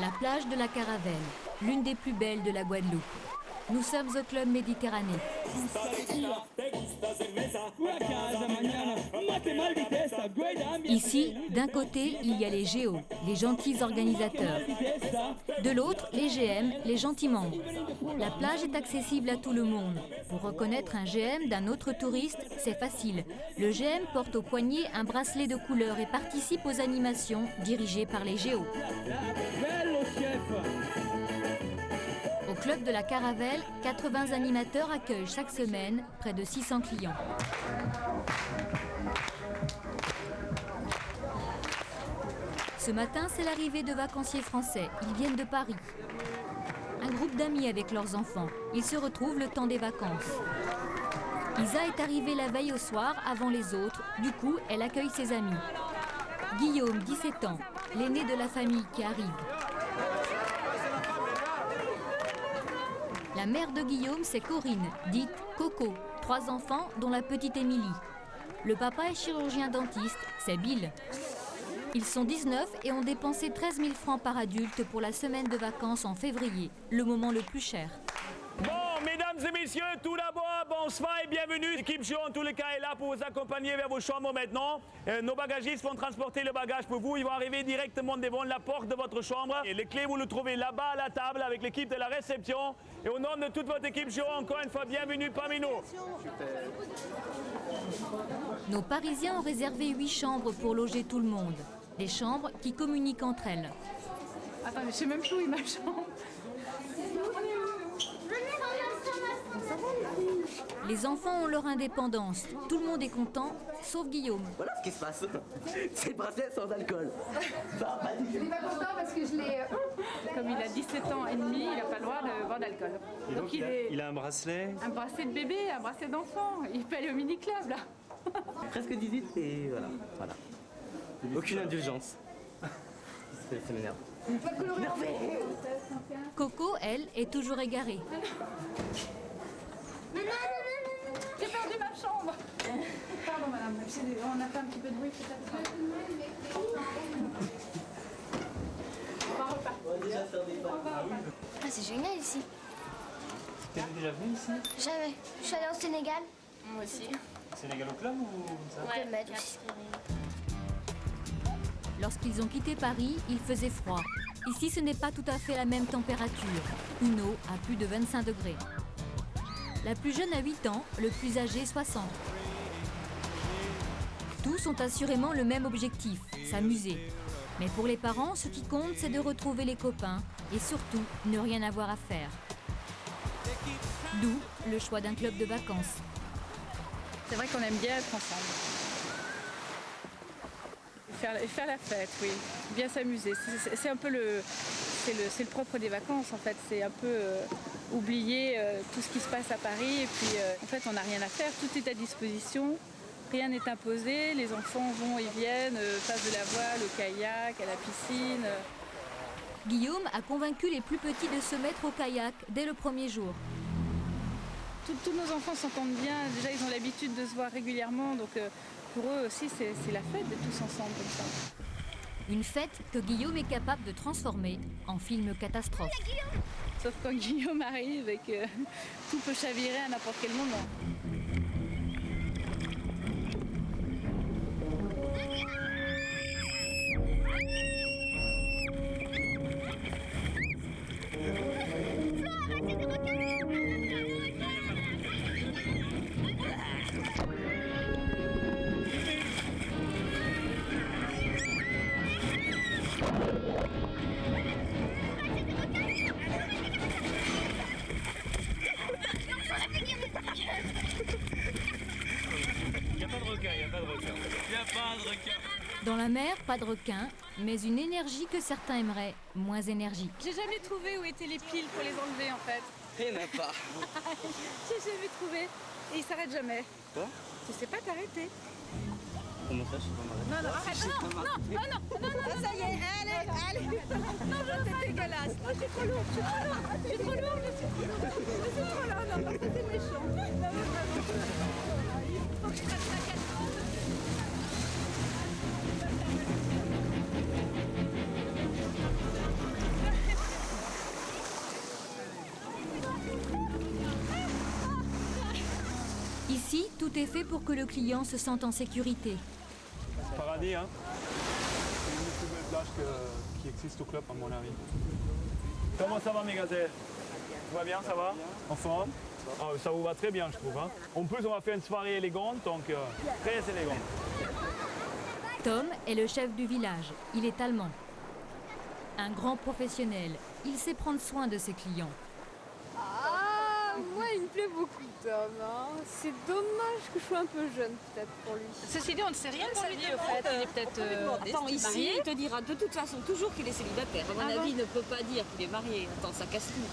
La plage de la Caravelle, l'une des plus belles de la Guadeloupe. Nous sommes au Club Méditerranée. Ici, d'un côté, il y a les géos, les gentils organisateurs. De l'autre, les GM, les gentils membres. La plage est accessible à tout le monde. Pour reconnaître un GM d'un autre touriste, c'est facile. Le GM porte au poignet un bracelet de couleur et participe aux animations dirigées par les géos. Au Club de la Caravelle, 80 animateurs accueillent chaque semaine près de 600 clients. Ce matin, c'est l'arrivée de vacanciers français. Ils viennent de Paris. Un groupe d'amis avec leurs enfants. Ils se retrouvent le temps des vacances. Isa est arrivée la veille au soir avant les autres. Du coup, elle accueille ses amis. Guillaume, 17 ans, l'aîné de la famille qui arrive. La mère de Guillaume, c'est Corinne, dite Coco, 3 enfants, dont la petite Émilie. Le papa est chirurgien dentiste, c'est Bill. Ils sont 19 et ont dépensé 13 000 francs par adulte pour la semaine de vacances en février, le moment le plus cher. Bon, mesdames et messieurs, tout d'abord, bonsoir et bienvenue. L'équipe Show, en tous les cas, est là pour vous accompagner vers vos chambres maintenant. Nos bagagistes vont transporter le bagage pour vous. Ils vont arriver directement devant la porte de votre chambre. Et les clés, vous les trouvez là-bas à la table avec l'équipe de la réception. Et au nom de toute votre équipe Show, encore une fois, bienvenue parmi nous. Nos Parisiens ont réservé 8 chambres pour loger tout le monde. Des chambres qui communiquent entre elles. Attends, mais je sais même plus où est ma chambre. Les enfants ont leur indépendance. Tout le monde est content, sauf Guillaume. Voilà ce qui se passe. C'est le bracelet sans alcool. Ça va pas du Je suis pas content parce que je l'ai. Comme il a 17 ans et demi, il n'a pas le droit de boire d'alcool. Et donc il a un bracelet. Un bracelet de bébé, un bracelet d'enfant. Il peut aller au mini-club là. presque 18 et voilà. Aucune indulgence. Ça m'énerve. Coco, elle, est toujours égarée. J'ai perdu ma chambre. Pardon madame, on a fait un petit peu de bruit peut-être. On va repartir. Ah, c'est génial ici. T'es déjà venu ici? Jamais. Je suis allée au Sénégal. Moi aussi. Sénégal au club ou comme ça? Au Club Med aussi. Lorsqu'ils ont quitté Paris, il faisait froid. Ici, ce n'est pas tout à fait la même température. Une eau à plus de 25 degrés. La plus jeune a 8 ans, le plus âgé 60. Tous ont assurément le même objectif, s'amuser. Mais pour les parents, ce qui compte, c'est de retrouver les copains et surtout, ne rien avoir à faire. D'où le choix d'un club de vacances. C'est vrai qu'on aime bien être ensemble. Faire la fête, oui. Bien s'amuser. C'est un peu c'est le propre des vacances en fait. C'est un peu oublier tout ce qui se passe à Paris et puis en fait on n'a rien à faire. Tout est à disposition. Rien n'est imposé. Les enfants vont et viennent, passent de la voile au kayak, à la piscine. Guillaume a convaincu les plus petits de se mettre au kayak dès le premier jour. Tous nos enfants s'entendent bien. Déjà ils ont l'habitude de se voir régulièrement donc pour eux aussi, c'est la fête d'être tous ensemble comme ça. Une fête que Guillaume est capable de transformer en film catastrophe. Sauf quand Guillaume arrive et que tout peut chavirer à n'importe quel moment. Dans la mer, pas de requin, mais une énergie que certains aimeraient moins énergique. J'ai jamais trouvé où étaient les piles pour les enlever en fait. Il n'y en a pas. J'ai jamais trouvé. Et ils s'arrêtent jamais. Quoi? Tu sais pas t'arrêter. Comment ça, je sais pas m'arrêter? Non, ça y est, allez. Non, c'est dégueulasse. Oh, je suis trop lourde, je suis trop lourde. Non, ça c'est méchant. Non, mais vraiment. Il faut que je fasse la casserole. Tout est fait pour que le client se sente en sécurité. Paradis, hein. C'est une des plus belles plages qui existe au club, à mon avis. Comment ça va, mes gazelles? Tout va bien, ça va? En forme? Ça vous va très bien, je trouve. Hein. En plus, on va faire une soirée élégante, donc très élégante. Tom est le chef du village. Il est allemand. Un grand professionnel. Il sait prendre soin de ses clients. Ah, moi, il me plaît beaucoup, Tom. Hein. C'est dommage que je sois un peu jeune, peut-être, pour lui. Ceci dit, on ne sait rien de sa vie, au fait. Il est peut-être Attends, ici, marié. il te dira de toute façon toujours qu'il est célibataire. À mon avis, il ne peut pas dire qu'il est marié. Attends, ça casse tout.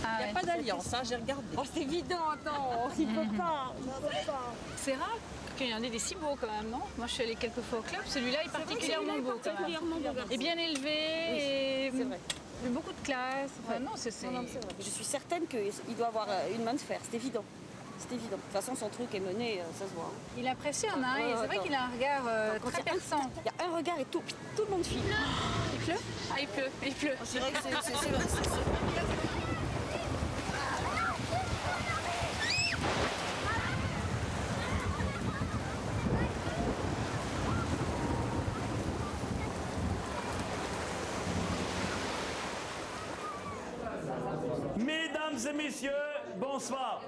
Ah, Il n'y a pas d'alliance, hein, j'ai regardé. Oh, c'est évident, attends. Il peut pas. C'est rare qu'il y en ait des si beaux quand même, non? Moi, je suis allée quelques fois au club. Celui-là est particulièrement beau, quand même. Particulièrement beau garçon. Et bien élevé, et c'est vrai. beaucoup de classe. Enfin, non, c'est... Non, c'est vrai. Je suis certaine qu'il doit avoir une main de fer, c'est évident. C'est évident. De toute façon, son truc est mené, ça se voit. Hein. Il impressionne, hein, et c'est vrai qu'il a un regard très perçant. Il y a un regard et tout le monde file. Il pleut? Ah, il pleut. Je dirais que c'est vrai. Mesdames et messieurs, bonsoir.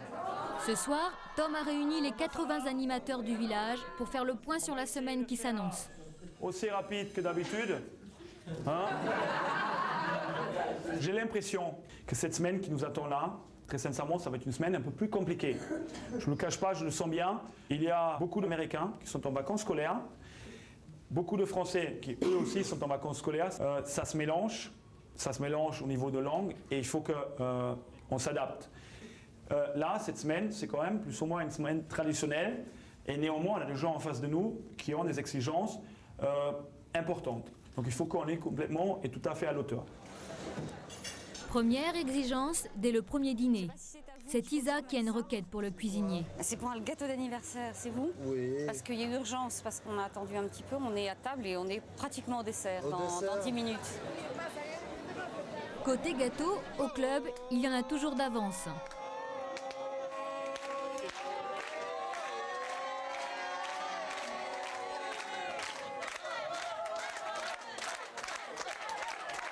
Ce soir, Tom a réuni les 80 animateurs du village pour faire le point sur la semaine qui s'annonce. Aussi rapide que d'habitude. Hein? J'ai l'impression que cette semaine qui nous attend là, très sincèrement, ça va être une semaine un peu plus compliquée. Je ne le cache pas, je le sens bien. Il y a beaucoup d'Américains qui sont en vacances scolaires, beaucoup de Français qui eux aussi sont en vacances scolaires. Ça se mélange au niveau de langue et il faut qu'on s'adapte. Là, cette semaine, c'est quand même plus ou moins une semaine traditionnelle et néanmoins, on a des gens en face de nous qui ont des exigences importantes. Donc il faut qu'on est complètement et tout à fait à l'auteur. Première exigence dès le premier dîner. C'est Isa qui a une requête pour le cuisinier. C'est pour le gâteau d'anniversaire, c'est vous? Oui. Parce qu'il y a urgence, parce qu'on a attendu un petit peu, on est à table et on est pratiquement au dessert, dans 10 minutes. Côté gâteau, au club, il y en a toujours d'avance.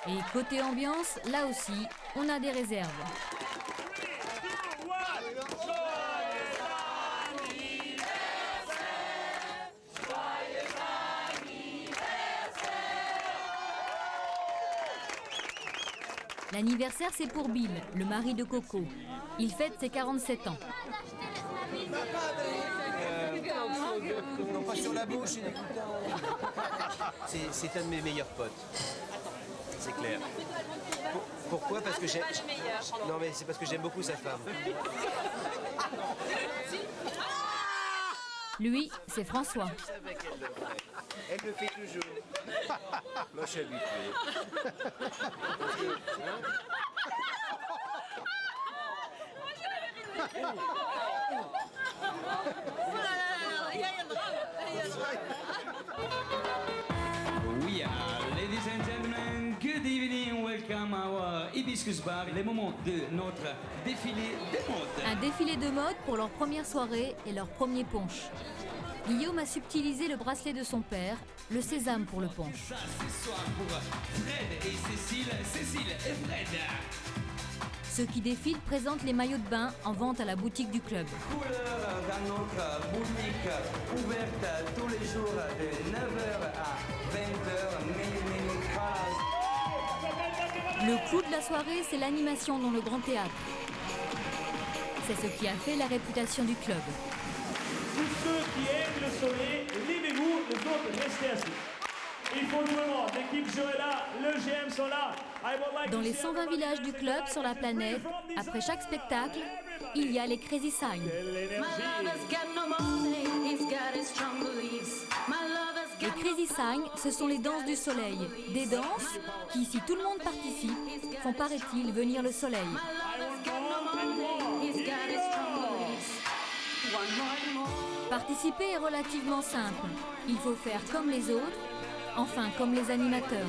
Et côté ambiance, là aussi, on a des réserves. L'anniversaire, c'est pour Bill, le mari de Coco. Il fête ses 47 ans. Non, pas sur la bouche, une c'est un de mes meilleurs potes. C'est clair. Pourquoi? Parce que j'aime. Non, mais c'est parce que j'aime beaucoup sa femme. Lui, c'est François. Elle le fait toujours. Moi, je suis habitué. Oui, ladies and gentlemen, good evening, welcome our Hibiscus Bar, les moments de notre défilé de mode. Un défilé de mode pour leur première soirée et leur premier punch. Guillaume a subtilisé le bracelet de son père, le sésame pour le punch. Ça, ce soir pour Fred et Cécile, Cécile et Fred. Ceux qui défilent présentent les maillots de bain en vente à la boutique du club. Couleur dans notre boutique ouverte tous les jours de 9h à 20h, many colors. Le clou de la soirée, c'est l'animation dans le grand théâtre. C'est ce qui a fait la réputation du club. Tous ceux qui aiment le soleil, levez-vous, les autres restez assis. Il faut tout le monde, l'équipe Joe est là, le GM sont là. Dans les 120 villages du club sur la planète, après chaque spectacle, il y a les Crazy Sign. Les Crazy Sign, ce sont les danses du soleil. Des danses qui, si tout le monde participe, font, paraît-il, venir le soleil. Participer est relativement simple. Il faut faire comme les autres, enfin comme les animateurs.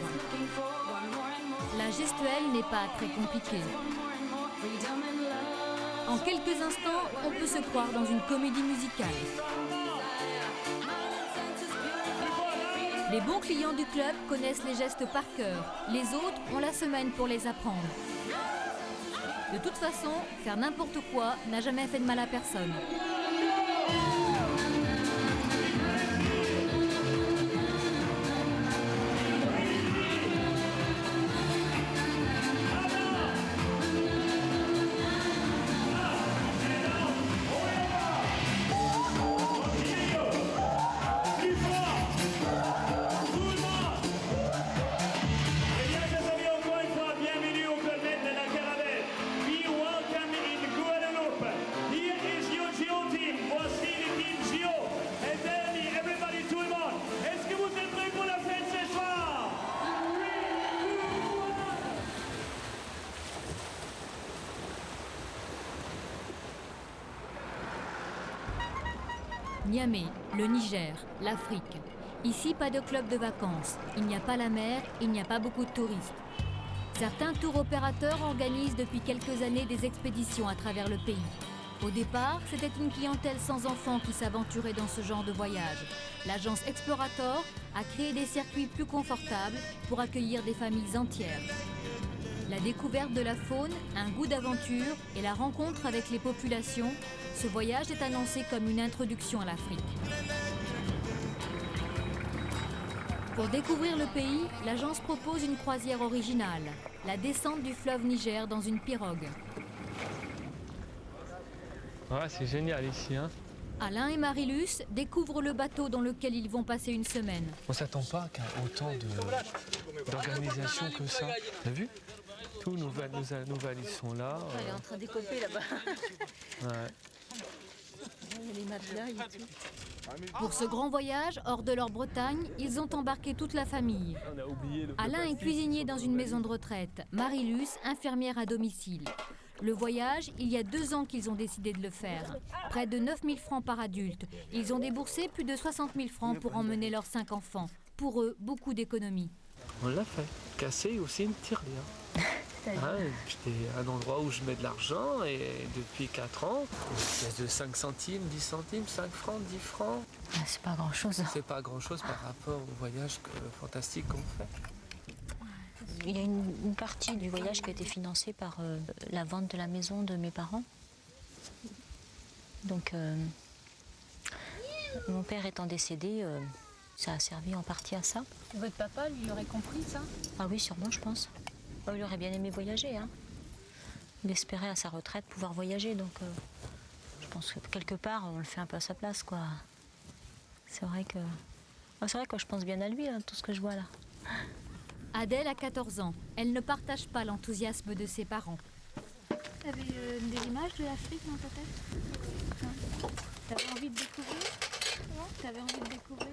La gestuelle n'est pas très compliquée. En quelques instants, on peut se croire dans une comédie musicale. Les bons clients du club connaissent les gestes par cœur. Les autres ont la semaine pour les apprendre. De toute façon, faire n'importe quoi n'a jamais fait de mal à personne. Niamey, le Niger, l'Afrique. Ici, pas de club de vacances. Il n'y a pas la mer, il n'y a pas beaucoup de touristes. Certains tours opérateurs organisent depuis quelques années des expéditions à travers le pays. Au départ, c'était une clientèle sans enfants qui s'aventurait dans ce genre de voyage. L'agence Explorator a créé des circuits plus confortables pour accueillir des familles entières. La découverte de la faune, un goût d'aventure et la rencontre avec les populations, ce voyage est annoncé comme une introduction à l'Afrique. Pour découvrir le pays, l'agence propose une croisière originale, la descente du fleuve Niger dans une pirogue. Ouais, c'est génial ici, hein. Alain et Marilus découvrent le bateau dans lequel ils vont passer une semaine. On s'attend pas qu'à autant d'organisation que ça. T'as vu? Tous nos valises sont là. Elle est en train d'écoper là-bas. Ouais. Il y a les matelas et tout. Pour ce grand voyage, hors de leur Bretagne, ils ont embarqué toute la famille. Alain est cuisinier dans une maison de retraite, Marilus, infirmière à domicile. Le voyage, il y a 2 ans qu'ils ont décidé de le faire. Près de 9 000 francs par adulte. Ils ont déboursé plus de 60 000 francs pour emmener leurs 5 enfants. Pour eux, beaucoup d'économies. On l'a fait. Casser aussi une tirelire. C'était un endroit où je mets de l'argent et depuis 4 ans, une pièce de 5 centimes, 10 centimes, 5 francs, 10 francs. C'est pas grand-chose. C'est pas grand-chose par rapport au voyage fantastique qu'on fait. Il y a une partie du voyage qui a été financée par la vente de la maison de mes parents. Donc, mon père étant décédé, ça a servi en partie à ça. Votre papa, lui, aurait compris ça? Ah oui, sûrement, je pense. Il aurait bien aimé voyager. Hein. Il espérait à sa retraite pouvoir voyager. Donc, je pense que quelque part, on le fait un peu à sa place, quoi. C'est vrai que je pense bien à lui, hein, tout ce que je vois là. Adèle a 14 ans. Elle ne partage pas l'enthousiasme de ses parents. T'avais des images de l'Afrique dans ta tête? T'avais envie de découvrir? T'avais envie de découvrir?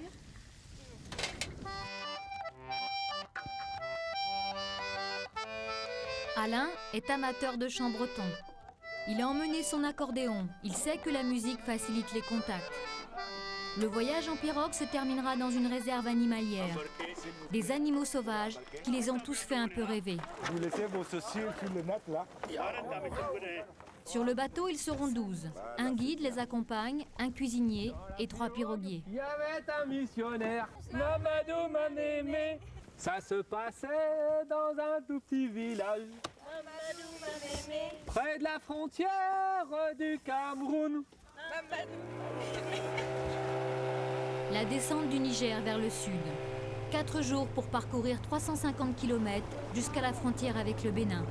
Alain est amateur de chant breton. Il a emmené son accordéon. Il sait que la musique facilite les contacts. Le voyage en pirogue se terminera dans une réserve animalière. Des animaux sauvages qui les ont tous fait un peu rêver. Vous laissez vos chaussures sur le net là. Sur le bateau, ils seront 12. Un guide les accompagne, un cuisinier et 3 piroguiers. Il y avait un missionnaire, Mamadou Manémé. Ça se passait dans un tout petit village, près de la frontière du Cameroun. La descente du Niger vers le sud. 4 jours pour parcourir 350 km jusqu'à la frontière avec le Bénin.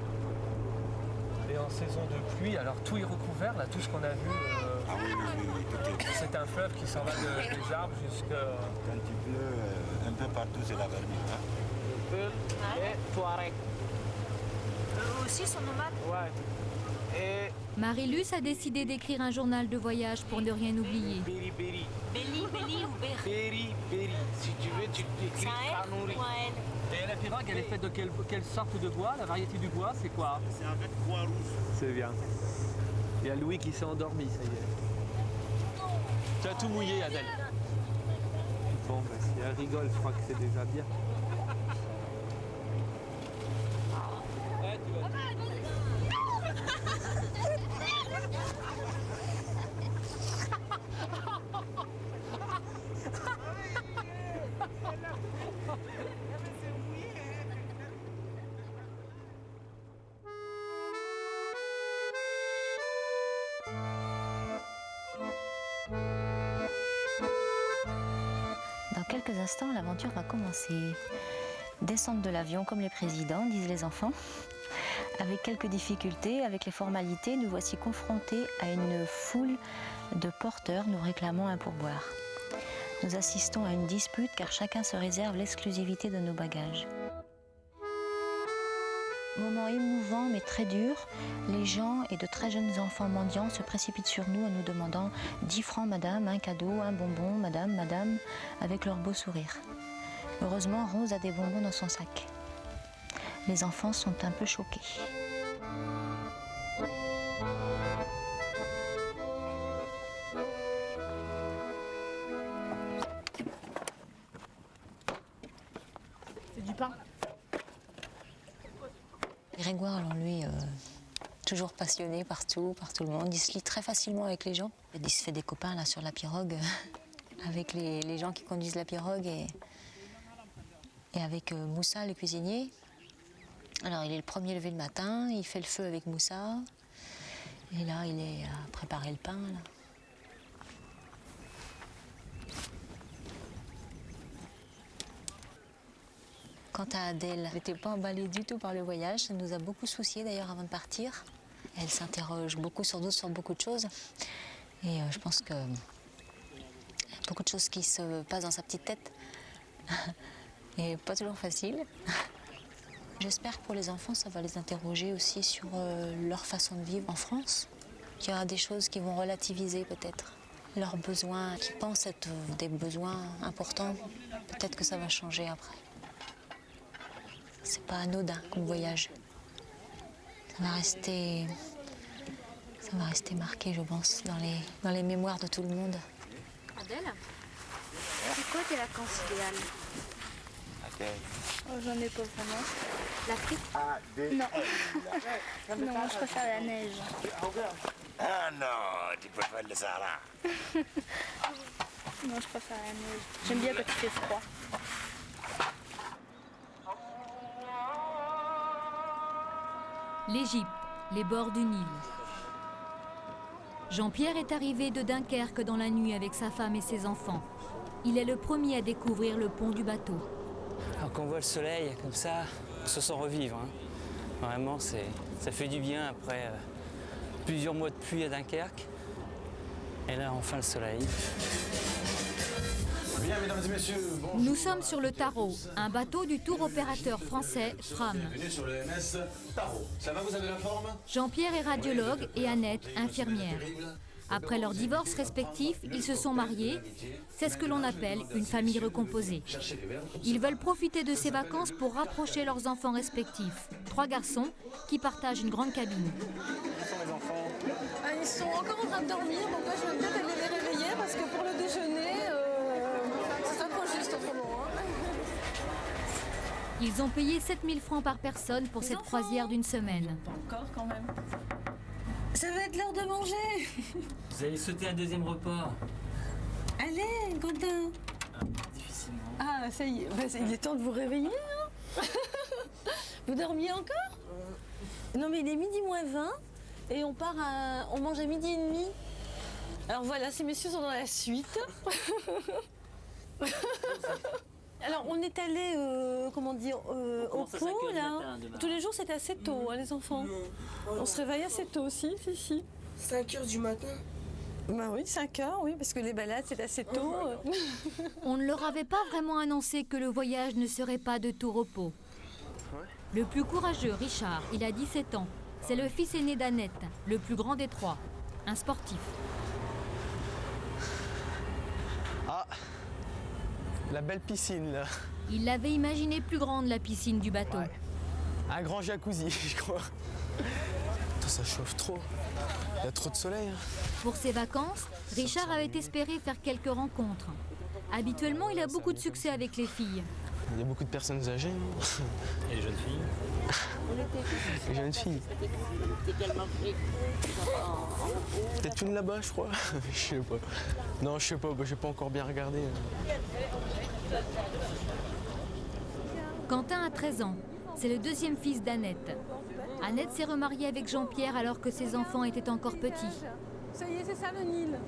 Et en saison de pluie, alors tout est recouvert, là, tout ce qu'on a vu, c'est un fleuve qui s'en va des arbres jusqu'à... Quand il pleut, un peu partout, c'est la vermine. Le Peul et Touareg. Eux aussi sont nomades? Ouais. Et... Marilus a décidé d'écrire un journal de voyage pour ne rien oublier. Béli ou Béri? Béri. Si tu veux, tu écris Kanouri. Et la pirogue, elle est faite de quelle sorte de bois? La variété du bois, c'est quoi? C'est avec bois rouge. C'est bien. Il y a Louis qui s'est endormi, ça y est. Tu as tout mouillé, Adèle. Bon, bah, si elle rigole, je crois que c'est déjà bien. quelques instants, l'aventure va commencer. Descendre de l'avion comme les présidents, disent les enfants. Avec quelques difficultés, avec les formalités, nous voici confrontés à une foule de porteurs nous réclamant un pourboire. Nous assistons à une dispute car chacun se réserve l'exclusivité de nos bagages. Moment émouvant mais très dur, les gens et de très jeunes enfants mendiants se précipitent sur nous en nous demandant 10 francs madame, un cadeau, un bonbon, madame, madame, avec leur beau sourire. Heureusement, Rose a des bonbons dans son sac. Les enfants sont un peu choqués. C'est du pain. Grégoire, alors lui, toujours passionné par tout le monde. Il se lie très facilement avec les gens. Il se fait des copains là sur la pirogue avec les gens qui conduisent la pirogue et avec Moussa, le cuisinier. Alors il est le premier levé le matin, il fait le feu avec Moussa. Et là, il est à préparer le pain. Là. Quant à Adèle, elle n'était pas emballée du tout par le voyage. Ça nous a beaucoup soucié d'ailleurs avant de partir. Elle s'interroge beaucoup sur beaucoup de choses. Et je pense que beaucoup de choses qui se passent dans sa petite tête. Et pas toujours facile. J'espère que pour les enfants, ça va les interroger aussi sur leur façon de vivre en France. Il y aura des choses qui vont relativiser peut-être leurs besoins, qui pensent être des besoins importants. Peut-être que ça va changer après. C'est pas anodin comme voyage. Ça va rester marqué, je pense, dans les mémoires de tout le monde. Adèle, c'est quoi tes vacances idéales? Oh, j'en ai pas vraiment. L'Afrique? Non. Non, je préfère la neige. Ah non, tu préfères le Sahara. Non, je préfère la neige. J'aime bien quand il fait froid. L'Égypte, les bords du Nil. Jean-Pierre est arrivé de Dunkerque dans la nuit avec sa femme et ses enfants. Il est le premier à découvrir le pont du bateau. Alors quand on voit le soleil comme ça, on se sent revivre. Hein. Vraiment, ça fait du bien après plusieurs mois de pluie à Dunkerque. Et là, enfin le soleil. Bien, mesdames et messieurs, bonjour. Nous sommes sur le Tarot, un bateau du tour opérateur français Fram. Bienvenue sur le MS Tarot. Ça va, vous avez la forme? Jean-Pierre est radiologue et Annette infirmière. Après leur divorce respectif, ils se sont mariés. C'est ce que l'on appelle une famille recomposée. Ils veulent profiter de ces vacances pour rapprocher leurs enfants respectifs. 3 garçons qui partagent une grande cabine. Ils sont encore en train de dormir, donc moi je vais peut-être aller les réveiller parce que pour le déjeuner, ce sera trop juste autrement. Hein. Ils ont payé 7 000 francs par personne pour cette croisière d'une semaine. Pas encore quand même. Ça va être l'heure de manger. Vous allez sauter un deuxième repas. Allez, Quentin. Difficilement. Ah, ça y est, il est temps de vous réveiller. Hein. Vous dormiez encore? Non, mais il est midi moins 20 et on mange à midi et demi. Alors voilà, ces messieurs sont dans la suite. Alors on est allé, au pont là. Tous les jours c'était assez tôt, hein, les enfants. On se réveille assez tôt aussi, si. 5h du matin. Bah oui, 5h, oui, parce que les balades c'est assez tôt. On ne leur avait pas vraiment annoncé que le voyage ne serait pas de tout repos. Le plus courageux, Richard, il a 17 ans. C'est le fils aîné d'Annette, le plus grand des 3, un sportif. Ah, la belle piscine là. Il l'avait imaginé plus grande, la piscine du bateau. Ouais. Un grand jacuzzi, je crois. Putain, ça chauffe trop. Il y a trop de soleil. Hein. Pour ses vacances, Richard avait espéré faire quelques rencontres. Habituellement, il a beaucoup de succès avec les filles. Il y a beaucoup de personnes âgées. Hein. Et les jeunes filles? Les jeunes filles. Peut-être une là-bas, je crois. Je sais pas. Non, je sais pas, j'ai pas encore bien regardé. Quentin a 13 ans. C'est le deuxième fils d'Annette. Annette s'est remariée avec Jean-Pierre alors que ses enfants étaient encore petits. Ça y est, c'est ça le Nil.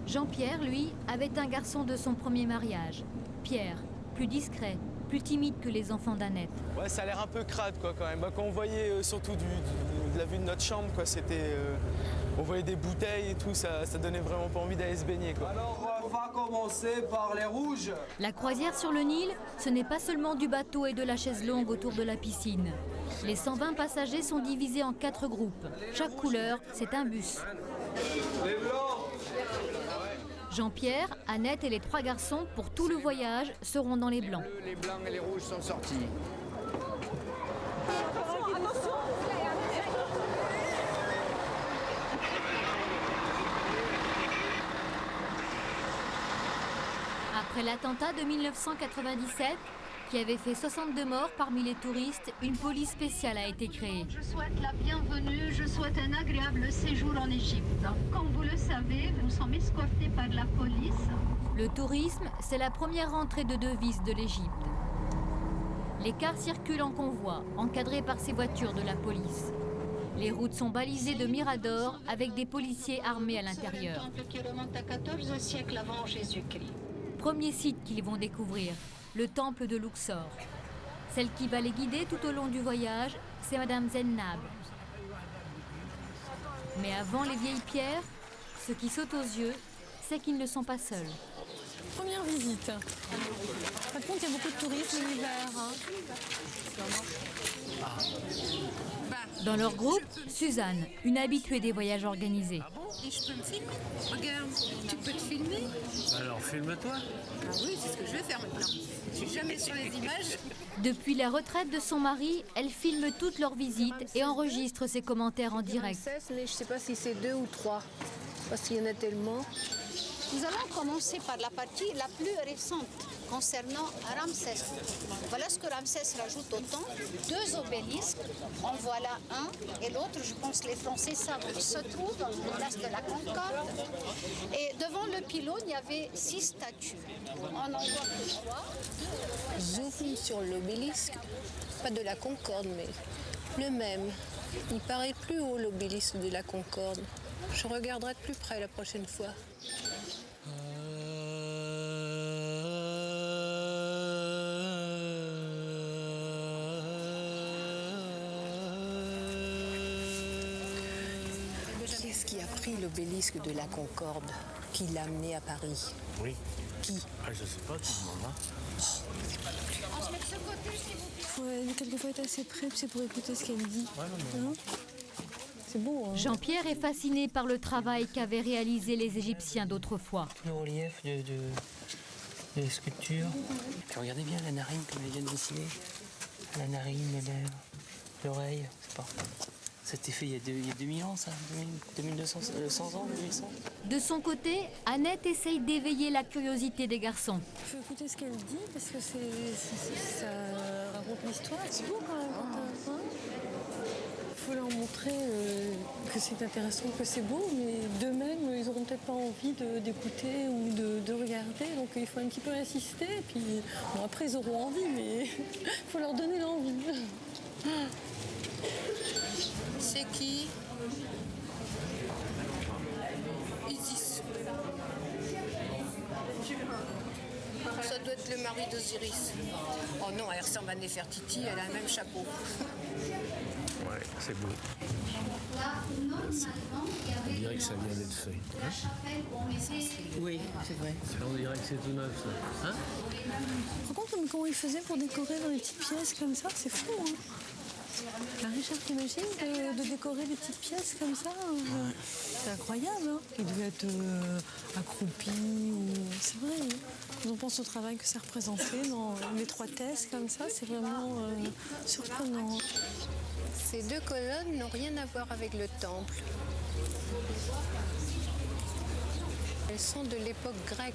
Jean-Pierre, lui, avait un garçon de son premier mariage. Pierre, plus discret, plus timide que les enfants d'Annette. Ouais, ça a l'air un peu crade quoi quand même. Bah, quand on voyait surtout de la vue de notre chambre, quoi, c'était, on voyait des bouteilles et tout, ça donnait vraiment pas envie d'aller se baigner, quoi. Alors on va commencer par les rouges. La croisière sur le Nil, ce n'est pas seulement du bateau et de la chaise longue autour de la piscine. Les 120 passagers sont divisés en 4 groupes. Chaque couleur, c'est un bus. Les blancs. Jean-Pierre, Annette et les 3 garçons, pour tout le voyage, seront dans les blancs. Les blancs et les rouges sont sortis. Après l'attentat de 1997, qui avait fait 62 morts parmi les touristes, une police spéciale a été créée. Je souhaite la bienvenue, je souhaite un agréable séjour en Égypte. Comme vous le savez, nous sommes escortés par la police. Le tourisme, c'est la première rentrée de devises de l'Égypte. Les cars circulent en convoi, encadrés par ces voitures de la police. Les routes sont balisées de miradors avec des policiers armés à l'intérieur. C'est un temple qui remonte à 14 siècles avant Jésus-Christ. Premier site qu'ils vont découvrir, le temple de Luxor. Celle qui va les guider tout au long du voyage, c'est Madame Zennab. Mais avant les vieilles pierres, ce qui saute aux yeux, c'est qu'ils ne sont pas seuls. Première visite. Par contre, il y a beaucoup de tourisme l'hiver. Dans leur groupe, Suzanne, une habituée des voyages organisés. Et je peux me filmer? Regarde, tu peux te filmer? Alors filme-toi. Ah oui, c'est ce que je vais faire maintenant. Je suis jamais sur les images. Depuis la retraite de son mari, elle filme toutes leurs visites et enregistre ses commentaires en direct. Mais je ne sais pas si c'est 2 ou 3, parce qu'il y en a tellement. Nous allons commencer par la partie la plus récente concernant Ramsès. Voilà ce que Ramsès rajoute au temps. 2 obélisques, en voilà un et l'autre, je pense que les Français savent où il se trouve, place de la Concorde. Et devant le pylône, il y avait 6 statues. On en voit que 3. Zoom sur l'obélisque, pas de la Concorde, mais le même. Il paraît plus haut l'obélisque de la Concorde. Je regarderai de plus près la prochaine fois. Qu'est-ce qui a pris l'obélisque de la Concorde, qui l'a amené à Paris? Oui. Qui? Ah, je sais pas, tu demanderas. On se met de ce côté, s'il vous plaît. Faut quelquefois être assez près, c'est pour écouter ce qu'elle dit. Hein? C'est beau, hein? Jean-Pierre est fasciné par le travail qu'avaient réalisé les Égyptiens d'autrefois. Le relief de sculptures. Puis regardez bien la narine comme elle vient de dessiner. La narine, les lèvres, l'oreille. C'est pas... C'était fait il y a 2000 ans, ça, 2200, 100 ans, 2100. De son côté, Annette essaye d'éveiller la curiosité des garçons. Il faut écouter ce qu'elle dit parce que ça raconte l'histoire. C'est beau quand même. Il faut leur montrer que c'est intéressant, que c'est beau, mais d'eux-mêmes, ils n'auront peut-être pas envie d'écouter ou de regarder. Donc il faut un petit peu insister. Et puis, bon, après, ils auront envie, mais il faut leur donner l'envie. C'est qui? Isis. Ça doit être le mari d'Osiris. Oh non, elle ressemble à Néfertiti, elle a le même chapeau. Ouais, c'est beau. On dirait que ça vient d'être fait. Hein? Oui, c'est vrai. On dirait que c'est tout neuf, ça. Hein? Par contre, comment ils faisaient pour décorer dans les petites pièces comme ça, c'est fou, hein? Richard, t'imagines de décorer des petites pièces comme ça? C'est incroyable, hein? Il devait être accroupi ou... C'est vrai, hein? Quand on pense au travail que ça représentait dans l'étroitesse comme ça, c'est vraiment surprenant. Ces 2 colonnes n'ont rien à voir avec le temple. Elles sont de l'époque grecque.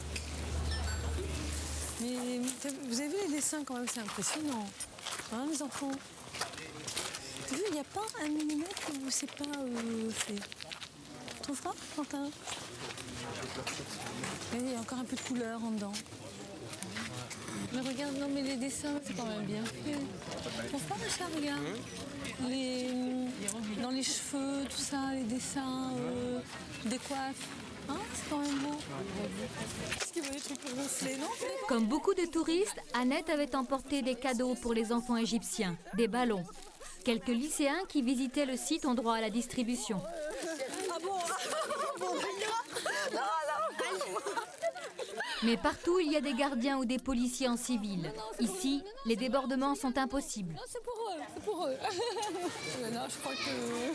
Mais vous avez vu les dessins quand même, c'est impressionnant. Hein, les enfants? Tu vois, il n'y a pas un millimètre où c'est pas fait. Tu trouves pas, Quentin? Il y a encore un peu de couleur en dedans. Mais regarde, non mais les dessins, c'est quand même bien fait. Tu trouves pas, Richard, regarde? Dans les cheveux, tout ça, les dessins, des coiffes. Hein, c'est quand même beau. Qu'est-ce qu'il y a des trucs pour gonfler, non? Comme beaucoup de touristes, Annette avait emporté des cadeaux pour les enfants égyptiens, des ballons. Quelques lycéens qui visitaient le site ont droit à la distribution. Ah bon? Bon, non. Mais partout, il y a des gardiens ou des policiers en civil. Ici, les débordements sont impossibles. Non, c'est pour eux, c'est pour eux. Non, je crois que...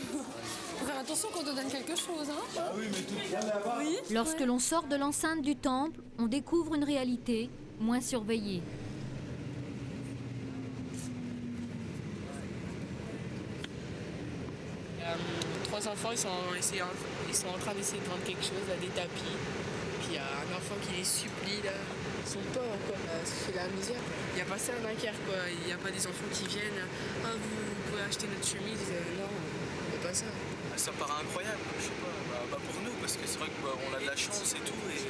Faut faire attention quand on donne quelque chose, hein. Ah oui, mais tout vient là-bas. Oui. Lorsque l'on sort de l'enceinte du temple, on découvre une réalité moins surveillée. Trois enfants, ils sont en train d'essayer de vendre quelque chose, là, des tapis. Puis il y a un enfant qui les supplie, là. Ils sont pauvres, quoi. C'est la misère. Il n'y a pas ça à Dunkerque, quoi. Il n'y a pas des enfants qui viennent. Ah, vous pouvez acheter notre chemise. Non, il n'y a pas ça. Ça paraît incroyable, je sais pas, pour nous, parce que c'est vrai qu'on a de la chance et tout. Et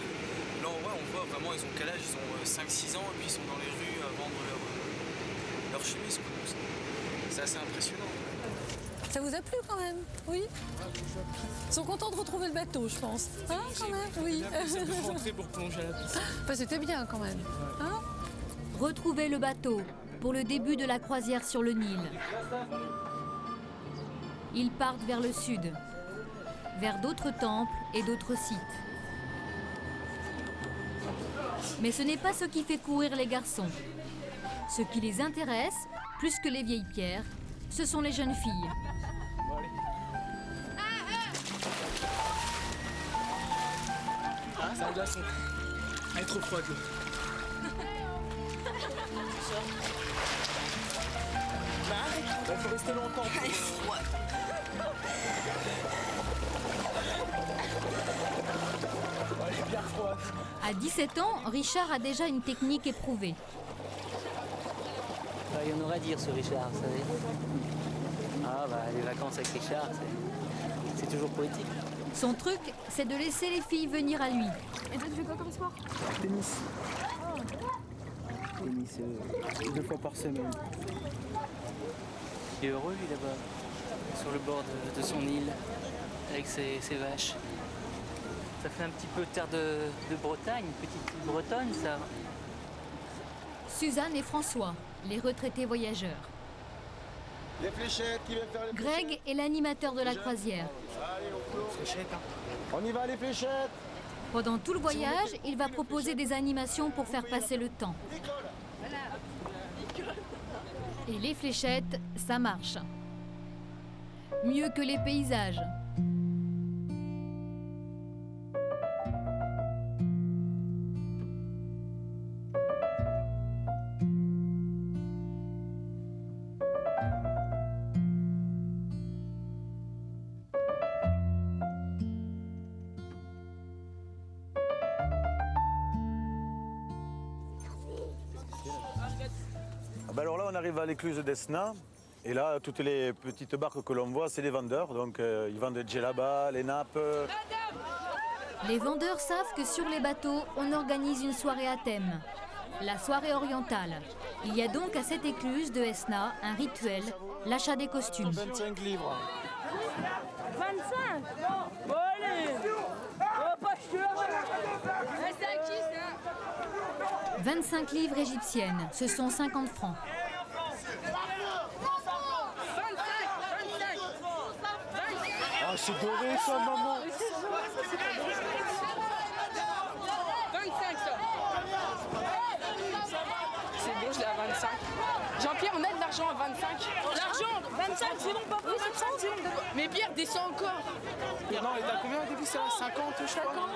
là, ouais, on voit vraiment, ils ont quel âge? Ils ont 5-6 ans et puis ils sont dans les rues à vendre leur chemise, quoi. C'est assez impressionnant. Ça vous a plu quand même? Oui. Ils sont contents de retrouver le bateau, je pense. Hein, quand même? Oui. Ils sont rentrés pour plonger à la piscine. Enfin, c'était bien quand même. Hein? Retrouver le bateau pour le début de la croisière sur le Nil. Ils partent vers le sud, vers d'autres temples et d'autres sites. Mais ce n'est pas ce qui fait courir les garçons. Ce qui les intéresse, plus que les vieilles pierres, ce sont les jeunes filles. Ah, c'est un glaçon. Elle est trop froide, l'eau. Bah arrête, il faut rester longtemps. Elle est froide. Elle est bien froide. À 17 ans, Richard a déjà une technique éprouvée. Il y en aurait à dire sur Richard, vous savez. Ah bah les vacances avec Richard, c'est toujours poétique. Son truc, c'est de laisser les filles venir à lui. Et toi, tu fais quoi comme sport? Tennis. Tennis 2 fois par semaine. Il est heureux lui là-bas, sur le bord de son île, avec ses vaches. Ça fait un petit peu terre de Bretagne, petite île bretonne ça. Suzanne et François, les retraités voyageurs. Les fléchettes, qui veut faire les Greg est l'animateur de la croisière. Allez, on y va, les fléchettes. Pendant tout le voyage, il va proposer des animations pour faire passer le temps. Et les fléchettes, ça marche. Mieux que les paysages. Alors là, on arrive à l'écluse d'Esna. Et là, toutes les petites barques que l'on voit, c'est les vendeurs. Donc, ils vendent des djellabas, les nappes. Les vendeurs savent que sur les bateaux, on organise une soirée à thème. La soirée orientale. Il y a donc à cette écluse de Esna un rituel, l'achat des costumes. 25 livres. 25. Bon allez. Oh, pas cher. C'est à qui ça? 25 livres égyptiennes, ce sont 50 francs. 25. Ah, c'est doré ça, maman. 25 ça. C'est bon, je l'ai à 25. Jean-Pierre, on a de l'argent à 25. L'argent, 25, c'est bon, papa, 25, c'est bon. Mais Pierre, descend encore. Non, il a combien au début ça? 50, je crois.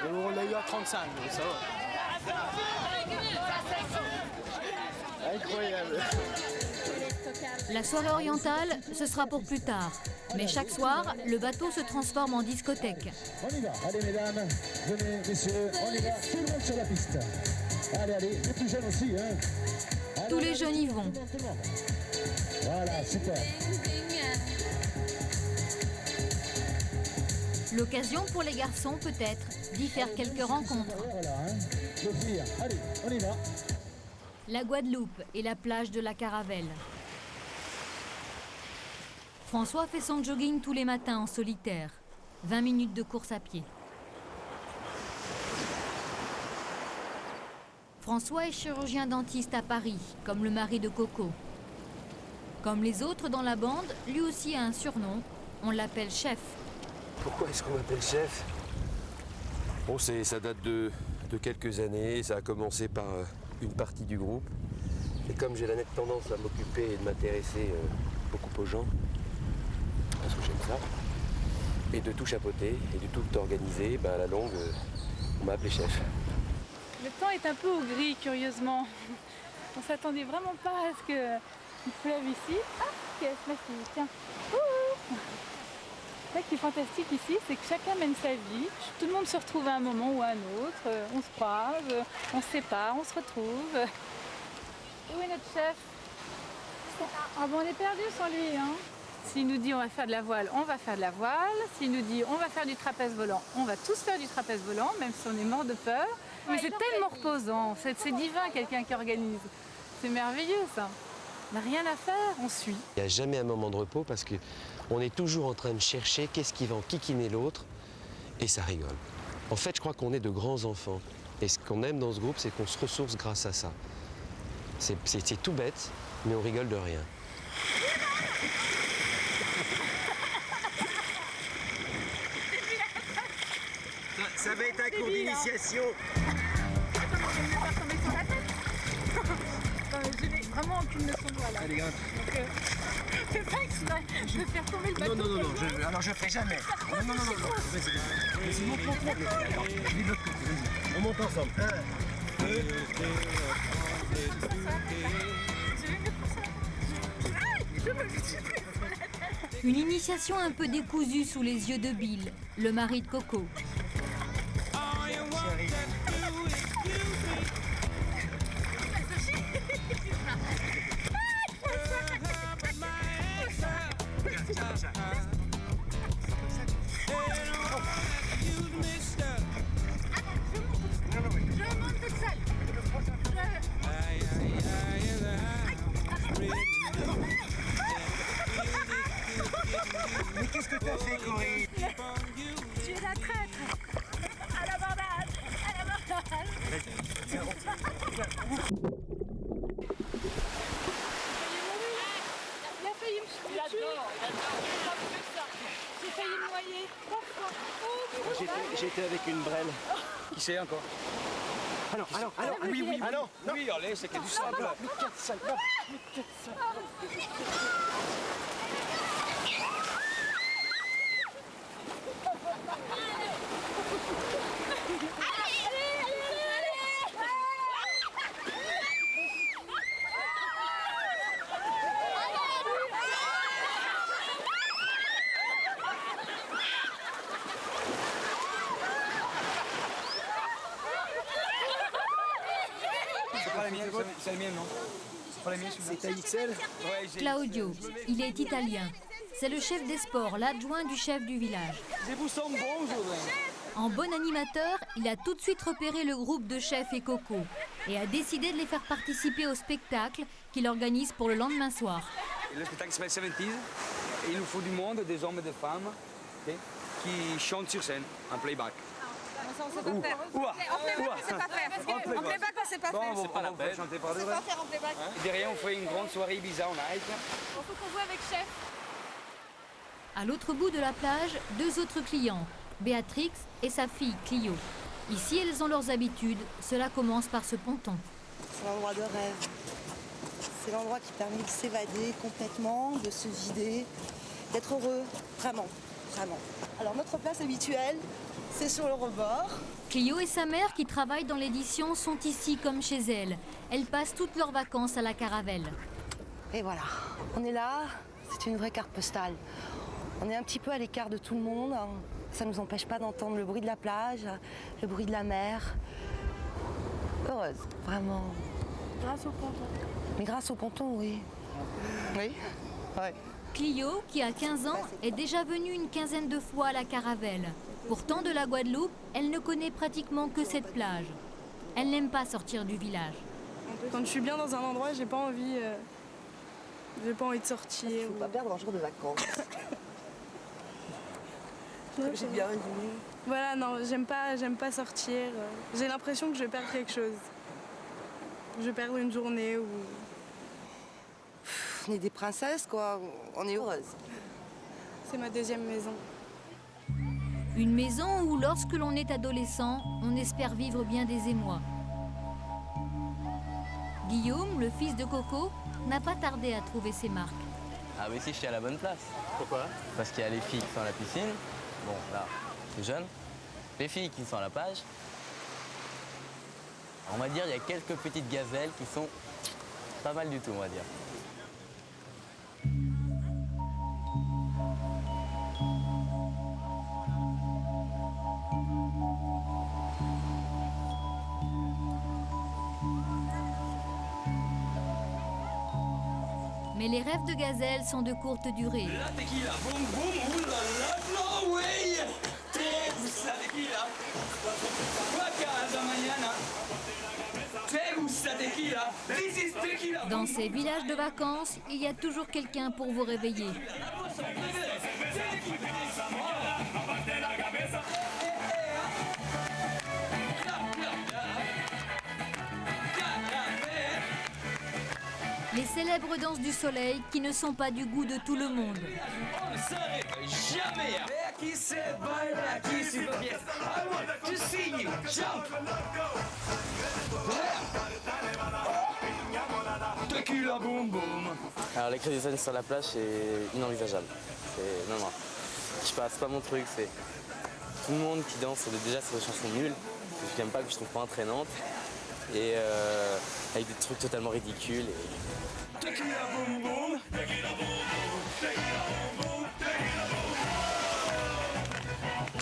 Et on l'a eu à 35, donc ça va. Incroyable. La soirée orientale, ce sera pour plus tard. Mais chaque soir, le bateau se transforme en discothèque. On y va, allez mesdames, venez messieurs, on y va, tout le monde sur la piste. Allez, allez, les plus jeunes aussi, hein. Allez, Tous les jeunes y vont. Voilà, super. L'occasion pour les garçons, peut-être, d'y faire quelques rencontres. Voilà, hein. Le pire. Allez, on y va. La Guadeloupe et la plage de la Caravelle. François fait son jogging tous les matins en solitaire. 20 minutes de course à pied. François est chirurgien dentiste à Paris, comme le mari de Coco. Comme les autres dans la bande, lui aussi a un surnom, on l'appelle chef. Pourquoi est-ce qu'on m'appelle chef? Bon, ça date de quelques années, ça a commencé par une partie du groupe. Et comme j'ai la nette tendance à m'occuper et de m'intéresser beaucoup aux gens, parce que j'aime ça, et de tout chapeauter et de tout organiser, à la longue, on m'a appelé chef. Le temps est un peu au gris, curieusement. On s'attendait vraiment pas à ce qu'il pleuve ici. Ah, qu'est-ce que c'est? Tiens. Ouh. Ce qui est fantastique ici, c'est que chacun mène sa vie. Tout le monde se retrouve à un moment ou à un autre. On se croise, on se sépare, on se retrouve. Où est notre chef? Ah bon, on est perdu sans lui, hein. S'il nous dit on va faire de la voile, on va faire de la voile. S'il nous dit on va faire du trapèze volant, on va tous faire du trapèze volant, même si on est mort de peur. Mais c'est tellement reposant, c'est divin quelqu'un qui organise. C'est merveilleux ça. On n'a rien à faire, on suit. Il n'y a jamais un moment de repos parce qu'on est toujours en train de chercher qu'est-ce qui va enquiquiner l'autre et ça rigole. En fait, je crois qu'on est de grands enfants. Et ce qu'on aime dans ce groupe, c'est qu'on se ressource grâce à ça. C'est tout bête, mais on rigole de rien. Ça va être un cours d'initiation. Je n'ai vraiment aucune leçon de voile. Allez, grimpe. C'est vrai que je vais faire tomber le bateau. Non, alors je ferai jamais. Non. Vas-y, monte. Alors, je vais de l'autre côté, vas-y. On monte ensemble. 1, 2, 3. Une initiation un peu décousue sous les yeux de Bill, le mari de Coco. Mais qu'est-ce que t'as fait, Corinne? Tu es la traître. À l'abordage. Il a failli me tuer. J'ai failli me noyer 3 fois. Oh, J'étais avec une brêle. Qui c'est encore? Oui. Ah non, oui, allez, c'est que du sable. C'est la mienne, non? Pas la mienne, c'est taille XL? Claudio, il est italien. C'est le chef des sports, l'adjoint du chef du village. Je vous sens bon aujourd'hui. En bon animateur, il a tout de suite repéré le groupe de chefs et Coco et a décidé de les faire participer au spectacle qu'il organise pour le lendemain soir. Le spectacle s'appelle 70s et il nous faut du monde, des hommes et des femmes, okay, qui chantent sur scène en playback. Ça, on sait pas faire. En playback, on sait pas faire. Bon, on va chanter par deux. On sait pas faire en playback. Et derrière, on fait une grande soirée Ibiza en night. Il faut qu'on joue avec chef. À l'autre bout de la plage, 2 autres clients, Béatrix et sa fille Clio. Ici, elles ont leurs habitudes. Cela commence par ce ponton. C'est l'endroit de rêve. C'est l'endroit qui permet de s'évader complètement, de se vider, d'être heureux, vraiment. Alors notre place habituelle, c'est sur le rebord. Clio et sa mère, qui travaillent dans l'édition, sont ici comme chez elles. Elles passent toutes leurs vacances à la Caravelle. Et voilà, on est là, c'est une vraie carte postale. On est un petit peu à l'écart de tout le monde. Ça ne nous empêche pas d'entendre le bruit de la plage, le bruit de la mer. Heureuse, vraiment. Grâce au ponton. Mais grâce au ponton, oui. Oui, ouais. Clio, qui a 15 ans, est déjà venue une quinzaine de fois à la Caravelle. Pourtant, de la Guadeloupe, elle ne connaît pratiquement que cette plage. Elle n'aime pas sortir du village. Quand je suis bien dans un endroit, j'ai pas envie de sortir. Il faut pas perdre un jour de vacances. J'ai bien aimé. Voilà, non, j'aime pas sortir. J'ai l'impression que je vais perdre quelque chose. je perds une journée ou... On est des princesses, quoi. On est heureuses. C'est ma deuxième maison. Une maison où, lorsque l'on est adolescent, on espère vivre bien des émois. Guillaume, le fils de Coco, n'a pas tardé à trouver ses marques. Ah oui, si, je suis à la bonne place. Pourquoi? Parce qu'il y a les filles qui sont à la piscine. Bon, là, c'est jeune. Les filles qui sont à la plage. On va dire, il y a quelques petites gazelles qui sont pas mal du tout, on va dire. Mais les rêves de gazelle sont de courte durée. La tequila, boum boum, oulala, no way. Te gusta tequila, pa' casa mañana. Te gusta tequila, this is tequila. Dans ces villages de vacances, il y a toujours quelqu'un pour vous réveiller. Les célèbres danses du soleil qui ne sont pas du goût de tout le monde. On ne s'arrête jamais. Et qui se baila, qui se bien. I want to see you jump. Tequila boum boum. Alors l'écrire des scènes sur la plage, c'est inenvisageable. Non, non. Je sais pas, c'est pas mon truc. C'est tout le monde qui danse. Déjà, c'est des chansons nulles que j'aime pas, que je trouve pas entraînantes. Et avec des trucs totalement ridicules. Tequila boum boum.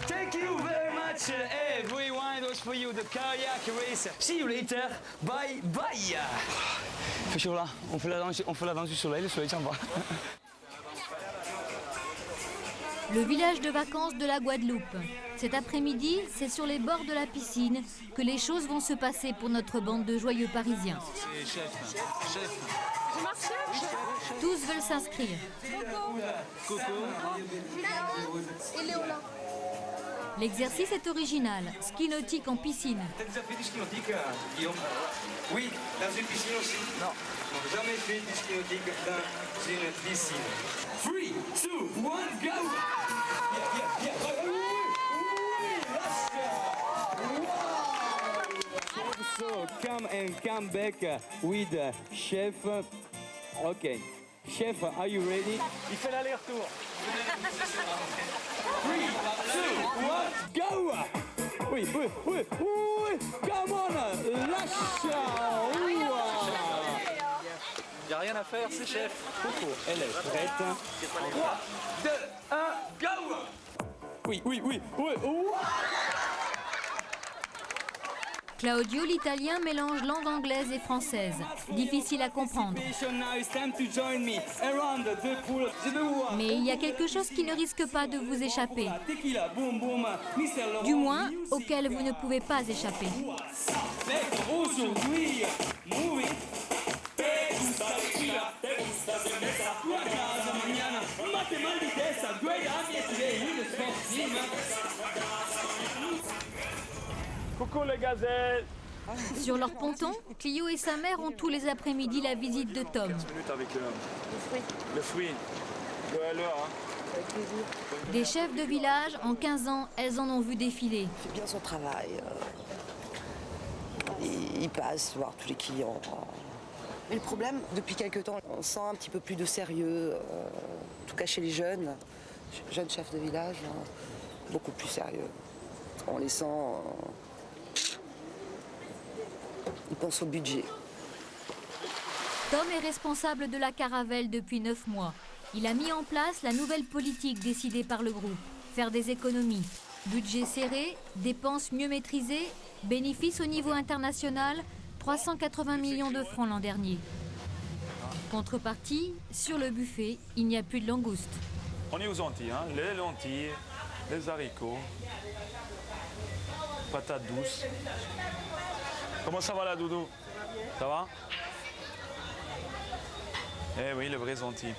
Thank you very much, everyone. It was for you, the kayak race. See you later. Bye bye. Il fait chaud là. On fait la danse du soleil. Le soleil s'en va. Le village de vacances de la Guadeloupe. Cet après-midi, c'est sur les bords de la piscine que les choses vont se passer pour notre bande de joyeux Parisiens. Tous veulent s'inscrire. Il est où là? L'exercice est original, ski nautique en piscine. T'as déjà fait du ski nautique, Guillaume? Oui, dans une piscine aussi. Non, je n'ai jamais fait du ski nautique dans une piscine. 3, 2, 1, go! So come back with chef. Okay, chef, are you ready? Il fait l'aller-retour. 3, 2, 1, go! Oui, come on, lâche! Il n'y a rien à faire, c'est chef. Coco, elle est prête. 3, 2, 1, go! Oui. Claudio, l'italien, mélange langue anglaise et française. Difficile à comprendre. Mais il y a quelque chose qui ne risque pas de vous échapper. Du moins, auquel vous ne pouvez pas échapper. Coucou les gazelles. Sur leur ponton, Clio et sa mère ont tous les après-midi la visite de Tom. 15 minutes avec le fruit. Alors, Des chefs de village, en 15 ans, elles en ont vu défiler. Il fait bien son travail. Il passe voir tous les clients. Mais le problème, depuis quelques temps, on sent un petit peu plus de sérieux, en tout cas chez les jeunes chefs de village, beaucoup plus sérieux. On les sent... ils pensent au budget. Tom est responsable de la caravelle depuis 9 mois. Il a mis en place la nouvelle politique décidée par le groupe. Faire des économies. Budget serré, dépenses mieux maîtrisées, bénéfices au niveau international, 380 millions de francs l'an dernier. Contrepartie, sur le buffet, il n'y a plus de langoustes. On est aux Antilles, hein? Les lentilles, les haricots, patates douces. Comment ça va là, Doudou? Ça va? Eh oui, le vrai Antilles.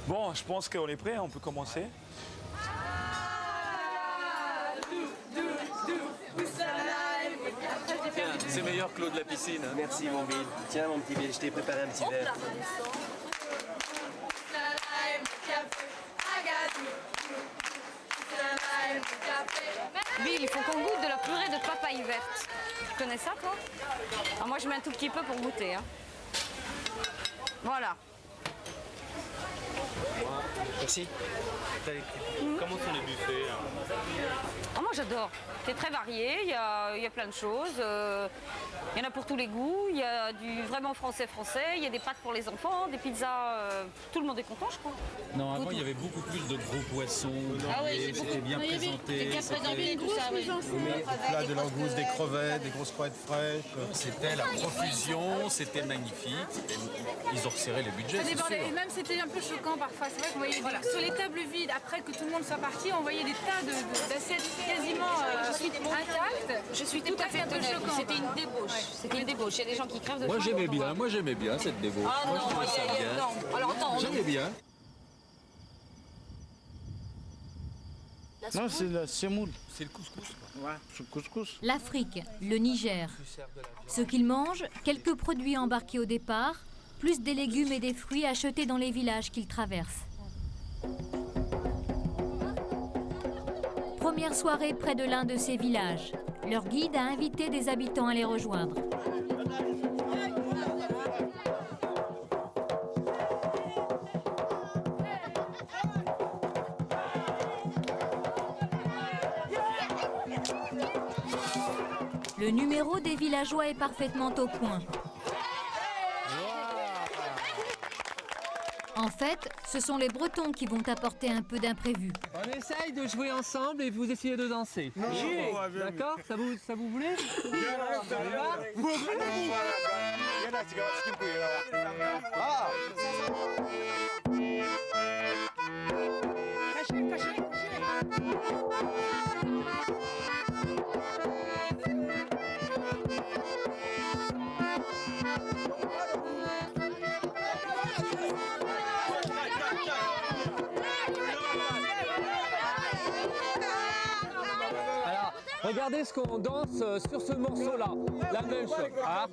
Bon, je pense qu'on est prêt, on peut commencer. C'est meilleur meilleur que l'eau de la piscine. Hein. Merci mon Bill. Tiens mon petit Bill, je t'ai préparé un petit verre. Bill, il faut qu'on goûte de la purée de papaye verte. Tu connais ça, toi? Alors moi, je mets un tout petit peu pour goûter. Hein. Voilà. Merci. Comment sont les buffets là? Ah, moi, j'adore. C'est très varié, il y a plein de choses. Il y en a pour tous les goûts. Il y a du vraiment français, il y a des pâtes pour les enfants, des pizzas. Tout le monde est content, je crois. Non, avant, il y avait beaucoup plus de gros poissons. Ah oui, c'était bien présenté. bien présenté, tout ça, oui. Plat de langoustes, des crevettes, des grosses crevettes fraîches. C'était la profusion, c'était magnifique. Ils ont resserré les budgets. Ça c'est débordait. sûr. Et même c'était un peu choquant parfois. C'est vrai qu'on voyait sur les tables vides, après que tout le monde soit parti, on voyait des tas d'assiettes quasiment intactes. Je suis tout à fait honnête. C'était une débauche. C'était une débauche. Il y a des gens qui crèvent de faim. Moi j'aimais bien cette débauche. Ah Moi, non, je trouvais ça bien. non. Alors attends, J'aimais bien. Non, c'est la semoule. C'est le couscous. Ouais, c'est le couscous. L'Afrique, le Niger. Ce qu'ils mangent, quelques produits embarqués au départ, plus des légumes et des fruits achetés dans les villages qu'ils traversent. Première soirée près de l'un de ces villages. Leur guide a invité des habitants à les rejoindre. Le numéro des villageois est parfaitement au point. En fait, ce sont les Bretons qui vont apporter un peu d'imprévu. On essaye de jouer ensemble et vous essayez de danser. D'accord? Ça vous voulez? Alors, regardez ce qu'on danse sur ce morceau-là. La même chose. Hein.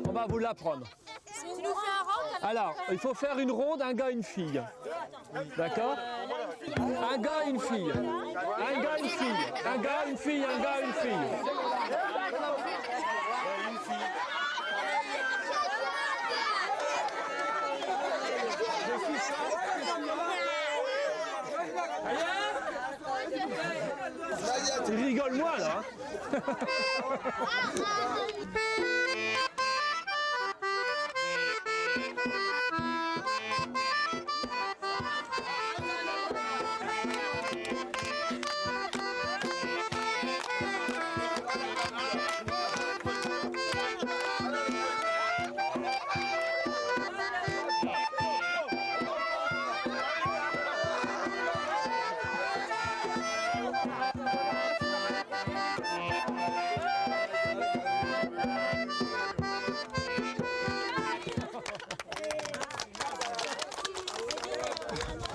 On va vous l'apprendre. Tu nous fais un round? Alors, il faut faire une ronde, un gars, une fille. D'accord? Un gars, une fille. Un gars, une fille. Un gars, une fille, un gars, une fille. Tu rigoles moi là. Hein.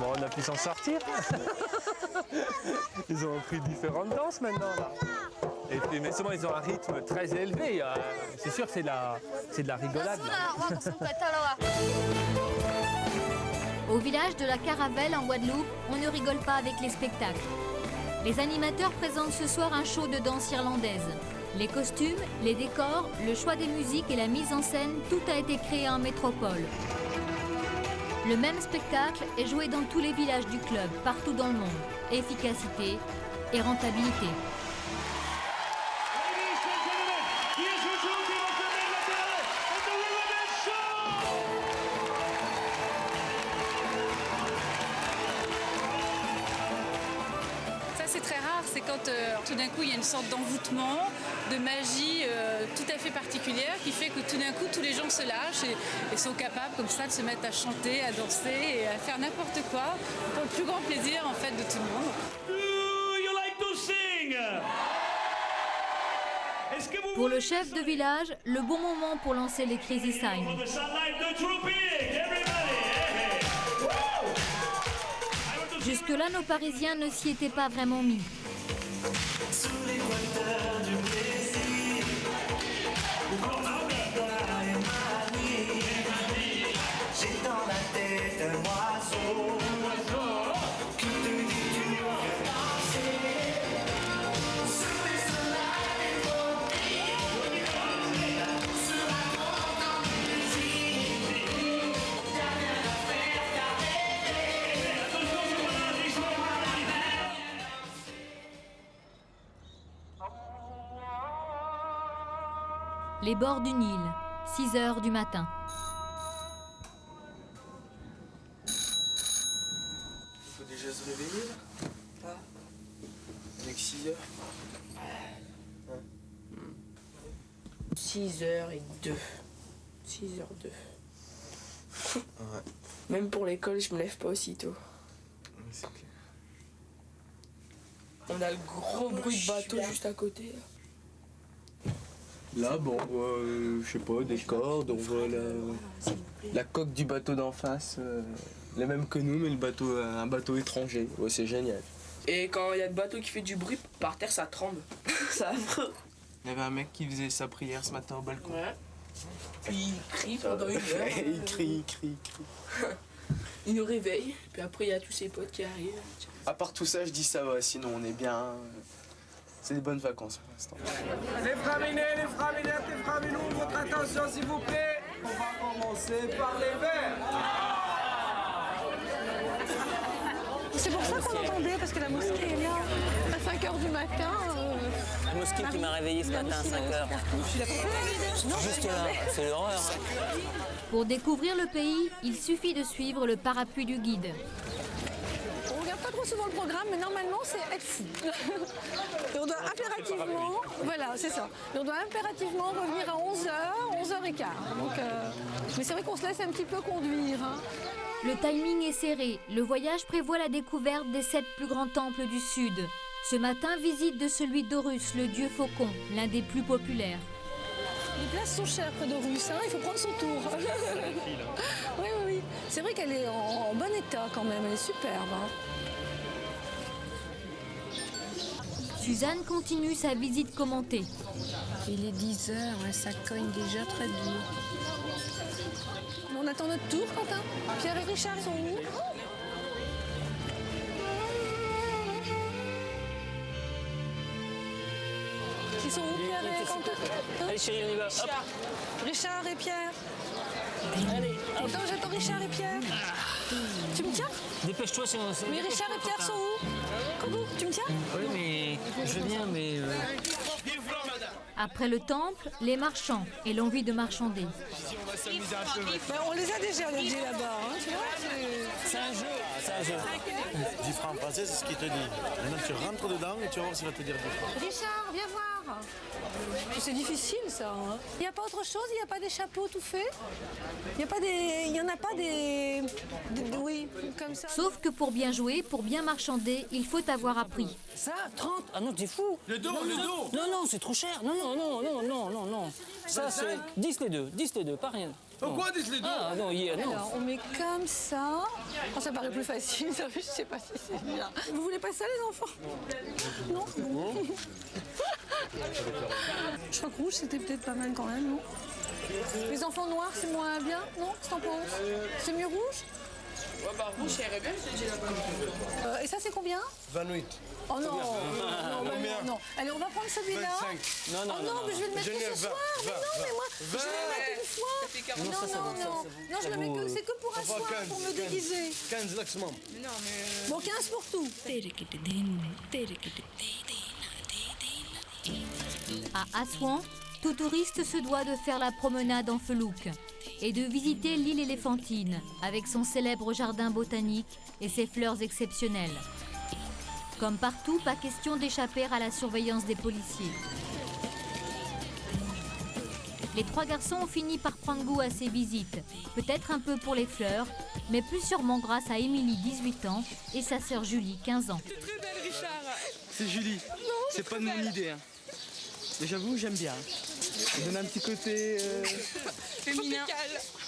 Bon, on a pu s'en sortir. Ils ont appris différentes danses maintenant. Là. Et puis, mais souvent, ils ont un rythme très élevé. C'est sûr que c'est de la rigolade. Là. Au village de la Caravelle en Guadeloupe, on ne rigole pas avec les spectacles. Les animateurs présentent ce soir un show de danse irlandaise. Les costumes, les décors, le choix des musiques et la mise en scène, tout a été créé en métropole. Le même spectacle est joué dans tous les villages du club, partout dans le monde. Efficacité et rentabilité. Ça c'est très rare, c'est quand tout d'un coup il y a une sorte d'envoûtement, de magie tout à fait particulière qui fait que tout d'un coup tous les gens se lâchent et sont capables comme ça de se mettre à chanter, à danser et à faire n'importe quoi pour le plus grand plaisir en fait de tout le monde. Do you like to sing? Pour le chef de village, le bon moment pour lancer les Crazy Signs. Jusque-là, nos Parisiens ne s'y étaient pas vraiment mis. Les bords du Nil, 6 h du matin. Il faut déjà se réveiller là. Avec 6 heures. 6h02. 6h02. Ouais. Même pour l'école, je me lève pas aussitôt. C'est clair. On a le gros bruit de bateau juste à côté. Là, bon, on voit, je sais pas, des cordes, on voit la coque du bateau d'en face, les mêmes que nous, mais un bateau étranger. Ouais, c'est génial. Et quand il y a le bateau qui fait du bruit, par terre ça tremble. C'est affreux. Il y avait un mec qui faisait sa prière ce matin au balcon. Ouais. Puis il crie pendant 1 heure. Il crie. Il nous réveille, puis après il y a tous ses potes qui arrivent. À part tout ça, je dis ça va, sinon on est bien. C'est des bonnes vacances pour l'instant. Les framinés, les framinous, votre attention s'il vous plaît. On va commencer par les verts. C'est pour ça qu'on entendait, parce que la mosquée est là. À 5 h du matin. La mosquée qui m'a réveillé ce matin à 5 h. Juste là, c'est l'horreur. Pour découvrir le pays, il suffit de suivre le parapluie du guide. On regarde pas trop souvent le programme, mais normalement c'est être fou. Et on doit impérativement, voilà, c'est ça. Et on doit impérativement revenir à 11 h, 11h15. Donc, mais c'est vrai qu'on se laisse un petit peu conduire. Hein. Le timing est serré. Le voyage prévoit la découverte des 7 plus grands temples du Sud. Ce matin, visite de celui d'Horus, le dieu faucon, l'un des plus populaires. Les places sont chères près d'Horus, hein, il faut prendre son tour. Oui. C'est vrai qu'elle est en bon état quand même, elle est superbe. Hein. Suzanne continue sa visite commentée. Il est 10 h, ça cogne déjà très dur. On attend notre tour, Quentin. Pierre et Richard sont où? Ils sont où, Pierre et Quentin? Allez chérie, on y va. Hop. Richard et Pierre. Allez, attends, j'attends Richard et Pierre. Tu me tiens? Dépêche-toi si on... Mais Richard et Pierre sont où? Coucou, tu me tiens? Oui, mais je veux bien, mais... Après le temple, les marchands et l'envie de marchander. On va s'amuser un peu. On les a déjà, les G là-bas. Hein, tu vois, c'est un jeu, c'est un jeu. 10 francs en français, c'est ce qu'il te dit. Maintenant, tu rentres dedans et tu vas voir s'il va te dire 10 francs. Richard, viens voir. C'est difficile, ça. Hein. Il n'y a pas autre chose? Il n'y a pas des chapeaux tout faits? Il n'y en a pas des... Oui, comme ça. Sauf que pour bien jouer, pour bien marchander, il faut avoir appris. Ça, 30? Ah non, t'es fou. Le dos. Non, c'est trop cher. Non. Ça, c'est 10 les deux, pas rien. Pourquoi 10 les deux? Ah non, non. Alors, on met comme ça. Oh, ça paraît plus facile, ça, je sais pas si c'est bien. Vous voulez pas ça, les enfants? Non. Je crois que rouge, c'était peut-être pas mal quand même, non? Les enfants noirs, c'est moins bien, non? Qu'est-ce que t'en penses? C'est mieux rouge? Ouais, bah rouge, ça irait bien, je dis là-bas. Et ça, c'est combien? 28. Oh non, non. Allez, on va prendre celui-là. 25. Non, mais je vais le mettre que ce soir. Mais moi, je vais le mettre une fois. Non, je le mets que, c'est que pour un soir, pour me déguiser. 15 maximum. Non, mais... Bon, 15 pour tout. À Assouan, tout touriste se doit de faire la promenade en felouque et de visiter l'île éléphantine avec son célèbre jardin botanique et ses fleurs exceptionnelles. Comme partout, pas question d'échapper à la surveillance des policiers. Les 3 garçons ont fini par prendre goût à ces visites, peut-être un peu pour les fleurs, mais plus sûrement grâce à Émilie, 18 ans, et sa sœur Julie, 15 ans. C'est très belle, Richard. C'est Julie. C'est pas de mon idée. Hein. Et j'avoue, j'aime bien. Ça donne un petit côté Féminin.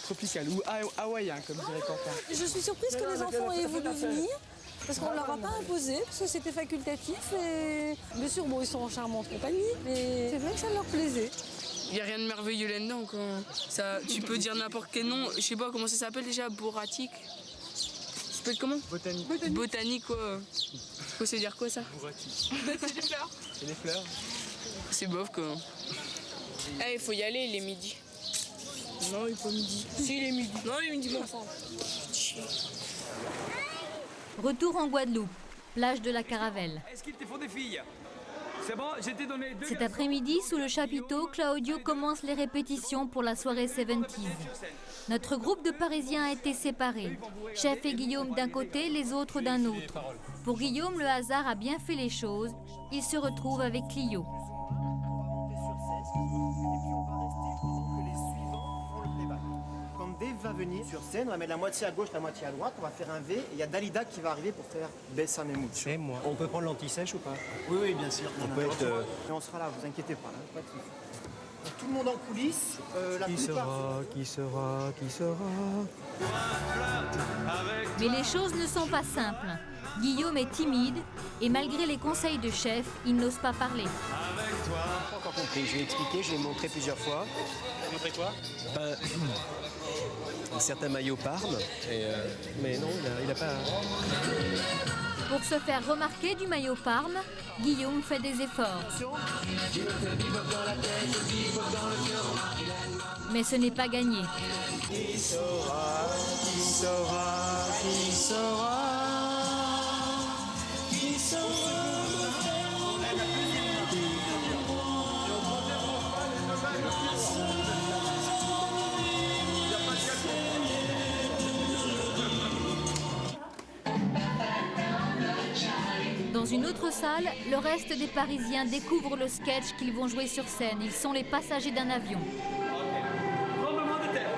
tropical ou hawaïen, comme dirait Quentin. Je suis surprise que les enfants aient voulu venir. Parce qu'on ne leur a pas imposé, parce que c'était facultatif. Et bien sûr, bon, ils sont en charmante compagnie, mais c'est vrai que ça leur plaisait. Il n'y a rien de merveilleux là-dedans, quoi. Ça, tu peux dire n'importe quel nom. Je sais pas comment ça s'appelle déjà, boratique. Ça peut être comment? Botanique. Botanique, quoi. Faut se dire quoi, ça? Boratique. C'est des fleurs. C'est des fleurs. C'est bof, quoi. Eh, il faut y aller, il est midi. Non, il est pas midi. Si, il est midi. Non, il est midi, bon sang. Retour en Guadeloupe, plage de la Caravelle. Est-ce qu'il te faut des filles? C'est bon, j'ai t'ai donné 2 Cet après-midi, sous le chapiteau, Claudio commence les répétitions pour la soirée 70s. Notre groupe de Parisiens a été séparé. Chef et Guillaume d'un côté, les autres d'un autre. Pour Guillaume, le hasard a bien fait les choses. Il se retrouve avec Clio. Quand Dave va venir sur scène, on va mettre la moitié à gauche, la moitié à droite, on va faire un V et il y a Dalida qui va arriver pour faire Bessa Memoud. Et moi, on peut prendre l'anti-sèche ou pas? Oui, oui, bien sûr. On peut être... Et on sera là, vous inquiétez pas. Là, pas de souci. Donc, tout le monde en coulisses. Qui sera Mais les choses ne sont pas simples. Guillaume est timide et malgré les conseils de chef, il n'ose pas parler. Pas encore compris, je l'ai expliqué, je l'ai montré plusieurs fois. Tu as montré quoi? Un certain maillot Parme, mais non, il a pas... Pour se faire remarquer du maillot Parme, Guillaume fait des efforts. Mais ce n'est pas gagné. Qui saura, qui saura, qui saura, qui saura. Dans une autre salle, le reste des Parisiens découvrent le sketch qu'ils vont jouer sur scène. Ils sont les passagers d'un avion. Tremblement de terre.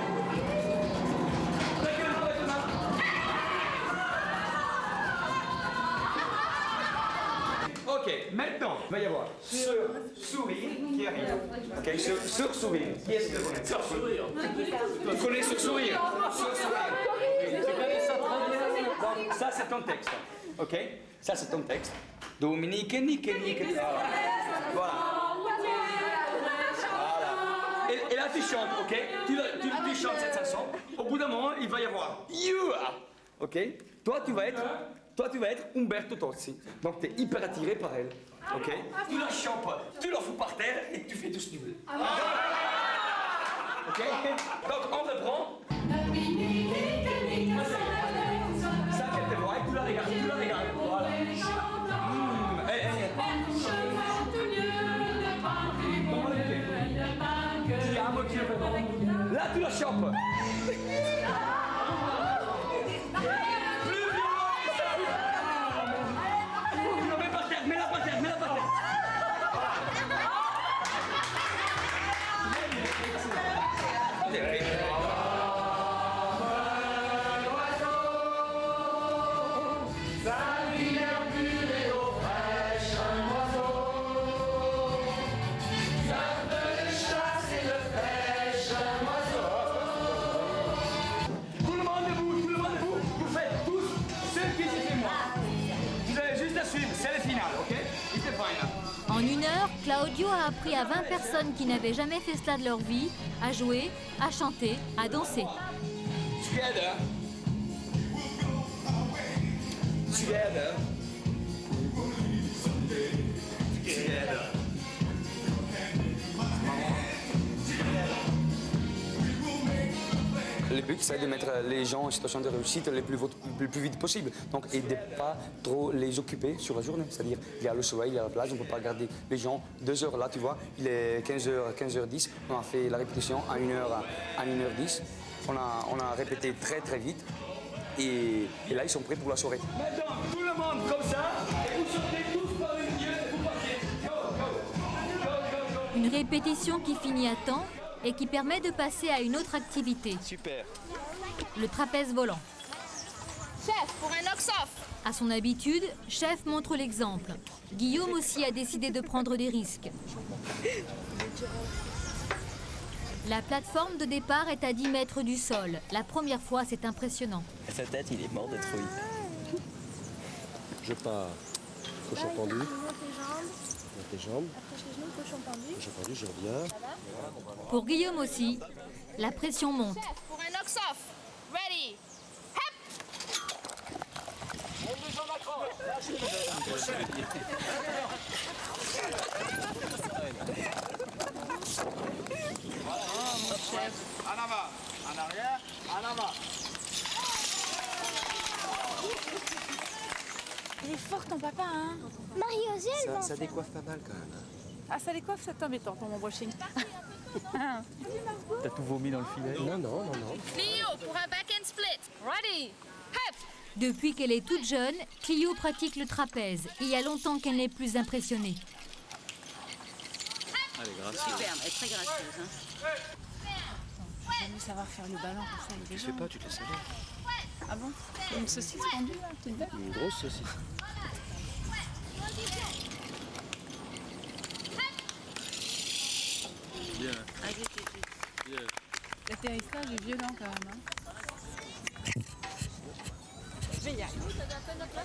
Ok, maintenant, il va y avoir sourire qui arrive. Ok, sur sourire. Qui est-ce que vous connaissez? Sur sourire. Tu connais sur sourire? Sur sourire. Tu connais ça très bien. Donc, ça, c'est ton texte. Ok? Ça, c'est ton texte. Dominique, Nique. Voilà. Et là, tu chantes, ok? Tu chantes cette chanson. Au bout d'un moment, il va y avoir You. Ok? Toi, tu vas être Umberto Tozzi. Donc, tu es hyper attiré par elle. Ok? Tu la chopes, tu la fous par terre et tu fais tout ce que tu veux. Ok? Donc, on reprend. Ça, qu'elle te voit et tu la regardes, Voilà. Là, tu la chopes. Mets-la par terre. En 1 heure, Claudio a appris à 20 personnes qui n'avaient jamais fait cela de leur vie à jouer, à chanter, à danser. Together. Le but, c'est de mettre les gens en situation de réussite le plus vite possible. Donc, et de ne pas trop les occuper sur la journée. C'est-à-dire, il y a le soleil, il y a la plage, on ne peut pas garder les gens 2 heures là, tu vois. Il est 15h10, on a fait la répétition à 1h10. On a répété très vite. Et là, ils sont prêts pour la soirée. Maintenant, tout le monde comme ça, et vous sortez tous par une yeux et vous partez. Go. Une répétition qui finit à temps et qui permet de passer à une autre activité. Super. Le trapèze volant. Chef, pour un À son habitude, Chef montre l'exemple. Guillaume aussi a décidé de prendre des risques. La plateforme de départ est à 10 mètres du sol. La première fois, c'est impressionnant. Sa tête, il est mort de trouille. Je pars. Cochon pendu. Monte tes jambes. Tes jambes. Après les genoux, cochon pendu. Cochon pendu, je reviens. Pour Guillaume aussi, la pression monte. Pour un knock-off. Ready. En avant, en arrière, en avant. Il est fort ton papa, hein. Marie aussi, elle va en Ça faire. décoiffe pas mal quand même. Ah, ça décoiffe, c'est embêtant pour mon brushing. T'as tout vomi dans le filet? Non. Clio pour un back and split. Ready. Depuis qu'elle est toute jeune, Clio pratique le trapèze. Il y a longtemps qu'elle n'est plus impressionnée. Elle est gracieuse. Superbe, elle est très gracieuse. Hein. Je vais jamais savoir faire le ballon comme ça avec les Tu sais jambes. pas, tu te laisses aller. Ah bon? Une saucisse pendue là, toute belle. Une grosse saucisse. Bien. Bien. L'atterrissage est violent quand même. Hein. Je vais y arriver.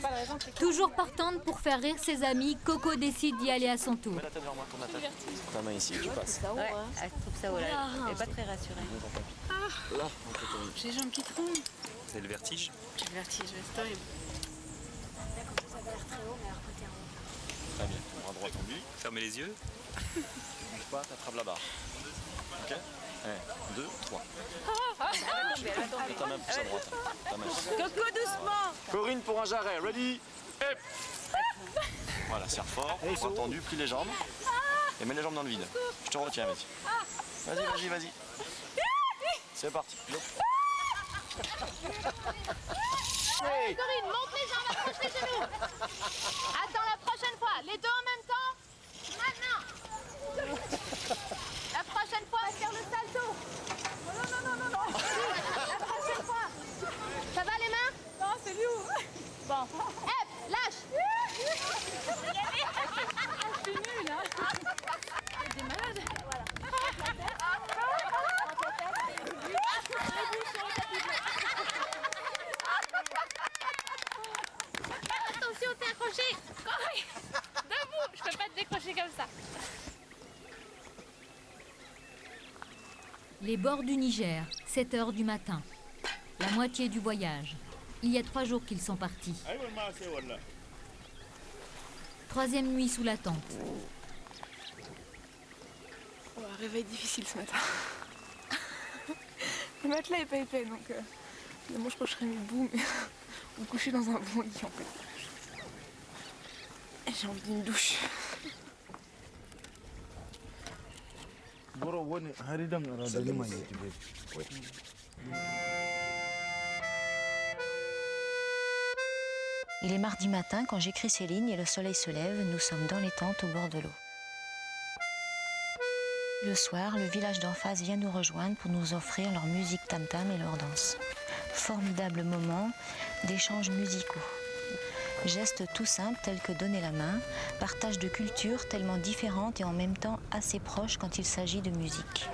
Pas de raison que- Toujours partante pour faire rire ses amis, Coco décide d'y aller à son tour. Mets la tête vers moi, tourne la tête. Ta main ici, tu passes. Ouais, elle trouve ça haut là. Elle n'est pas très rassurée. Là, on peut tourner. J'ai les jambes qui tremblent. C'est le vertige. J'ai le vertige, c'est horrible. Très bien. Bras droit tendu. Fermez les yeux. Bouge pas, t'attrapes la barre. Ok 1, 2, 3. Mets ta main plus à droite. Ta main. Coco, doucement. Corinne pour un jarret, ready? Hep. Voilà, serre fort. Bras tendu, plie les jambes. Et mets les jambes dans le vide. Je te retiens, vas-y. Vas-y. C'est parti. Go. Corinne, monte les jambes, approche les genoux. Attends, la prochaine fois, les deux en même temps. Maintenant. La prochaine fois, faire le salto. Non. La prochaine fois. Ça va les mains? Non, c'est lourd. Bon. Hep, lâche. Je suis nulle, hein. T'es malade. Attention, t'es accroché. Debout, je peux pas te décrocher comme ça. Les bords du Niger, 7 heures du matin. La moitié du voyage. Il y a 3 jours qu'ils sont partis. 3e nuit sous la tente. Oh, un réveil difficile ce matin. Le matelas est pas épais, donc moi je crois que je serais mis debout, mais ou coucher dans un bon lit en fait. Et j'ai envie d'une douche. Il est mardi matin quand j'écris ces lignes et le soleil se lève, nous sommes dans les tentes au bord de l'eau. Le soir, le village d'en face vient nous rejoindre pour nous offrir leur musique tam-tam et leur danse. Formidable moment d'échanges musicaux. Gestes tout simples tels que donner la main, partage de cultures tellement différentes et en même temps assez proches quand il s'agit de musique.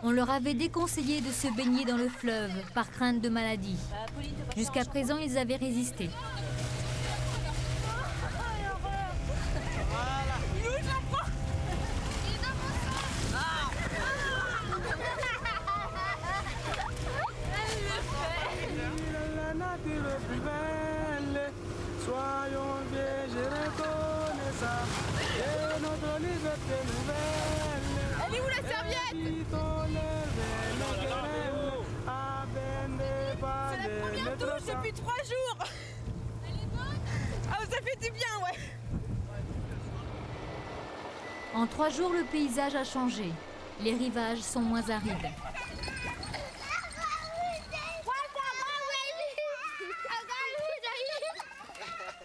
On leur avait déconseillé de se baigner dans le fleuve par crainte de maladie. Jusqu'à présent, ils avaient résisté. Soyons vierges et reconnaissants de notre liberté nouvelle. Elle est où la serviette? C'est la première douche depuis 3 jours. Ah, ça fait du bien, ouais. En 3 jours, le paysage a changé. Les rivages sont moins arides.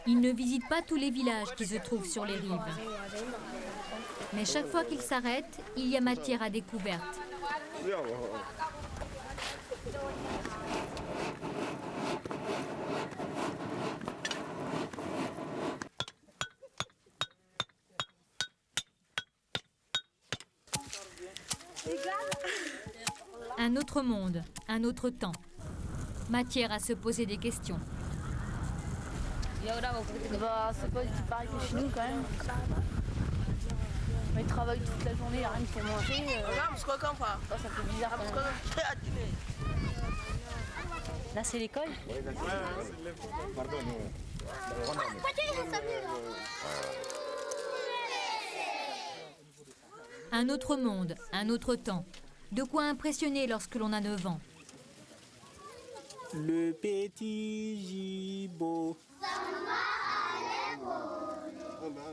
Il ne visite pas tous les villages qui se trouvent sur les rives. Mais chaque fois qu'il s'arrête, il y a matière à découverte. Un autre monde, un autre temps. Matière à se poser des questions. Bah, c'est pas du tout pareil que chez nous quand même. Ils travaillent toute la journée, rien que pour manger. Ça fait bizarre quand même. Là, c'est l'école? Un autre monde, un autre temps. De quoi impressionner lorsque l'on a 9 ans. Le petit gigot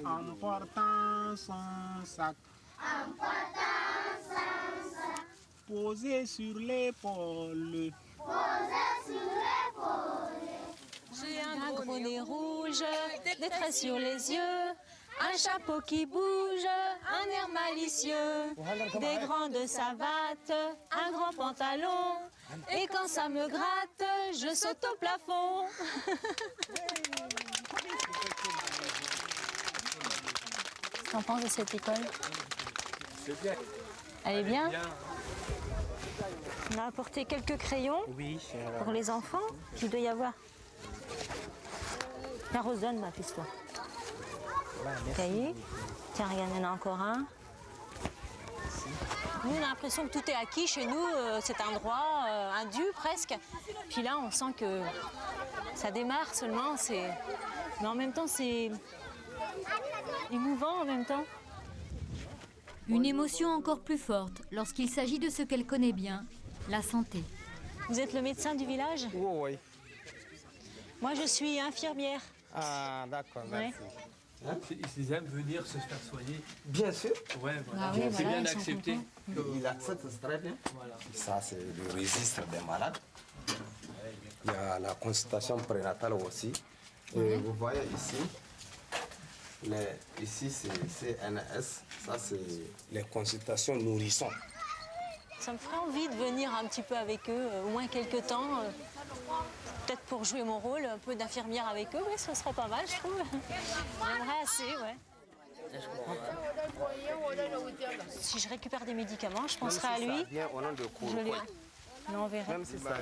en portant son sac, posé sur l'épaule. J'ai un gros nez rouge, des traits sur les yeux, un chapeau qui bouge, un air malicieux, des grandes savates, un grand pantalon, et quand ça me gratte, je saute au plafond. Qu'est-ce qu'on pense de cette école? C'est bien. Elle est bien? On a apporté quelques crayons pour les enfants. Il doit y avoir. La Rosanne, ma fils-toi. Cahier. Tiens, regarde, il y en a encore un. Nous, on a l'impression que tout est acquis chez nous. C'est un droit, un dû presque. Puis là, on sent que ça démarre seulement. Mais en même temps, c'est émouvant en même temps. Une émotion encore plus forte lorsqu'il s'agit de ce qu'elle connaît bien, la santé. Vous êtes le médecin du village? Oui. Moi, je suis infirmière. Ah, d'accord, Ouais. Ils aiment venir se faire soigner. Bien sûr. Ouais, voilà. Ah oui, C'est voilà, bien ils sont d'accepter. Il accepte très bien. Voilà. Ça, c'est le registre des malades. Il y a la consultation prénatale aussi. Et vous voyez ici, ici c'est CNS. Ça, c'est les consultations nourrissons. Ça me ferait envie de venir un petit peu avec eux, au moins quelques temps. Peut-être pour jouer mon rôle, un peu d'infirmière avec eux, oui, ce serait pas mal, je trouve. J'aimerais assez, ouais. Si je récupère des médicaments, je penserai à lui. Je lui enverrai. Même si ça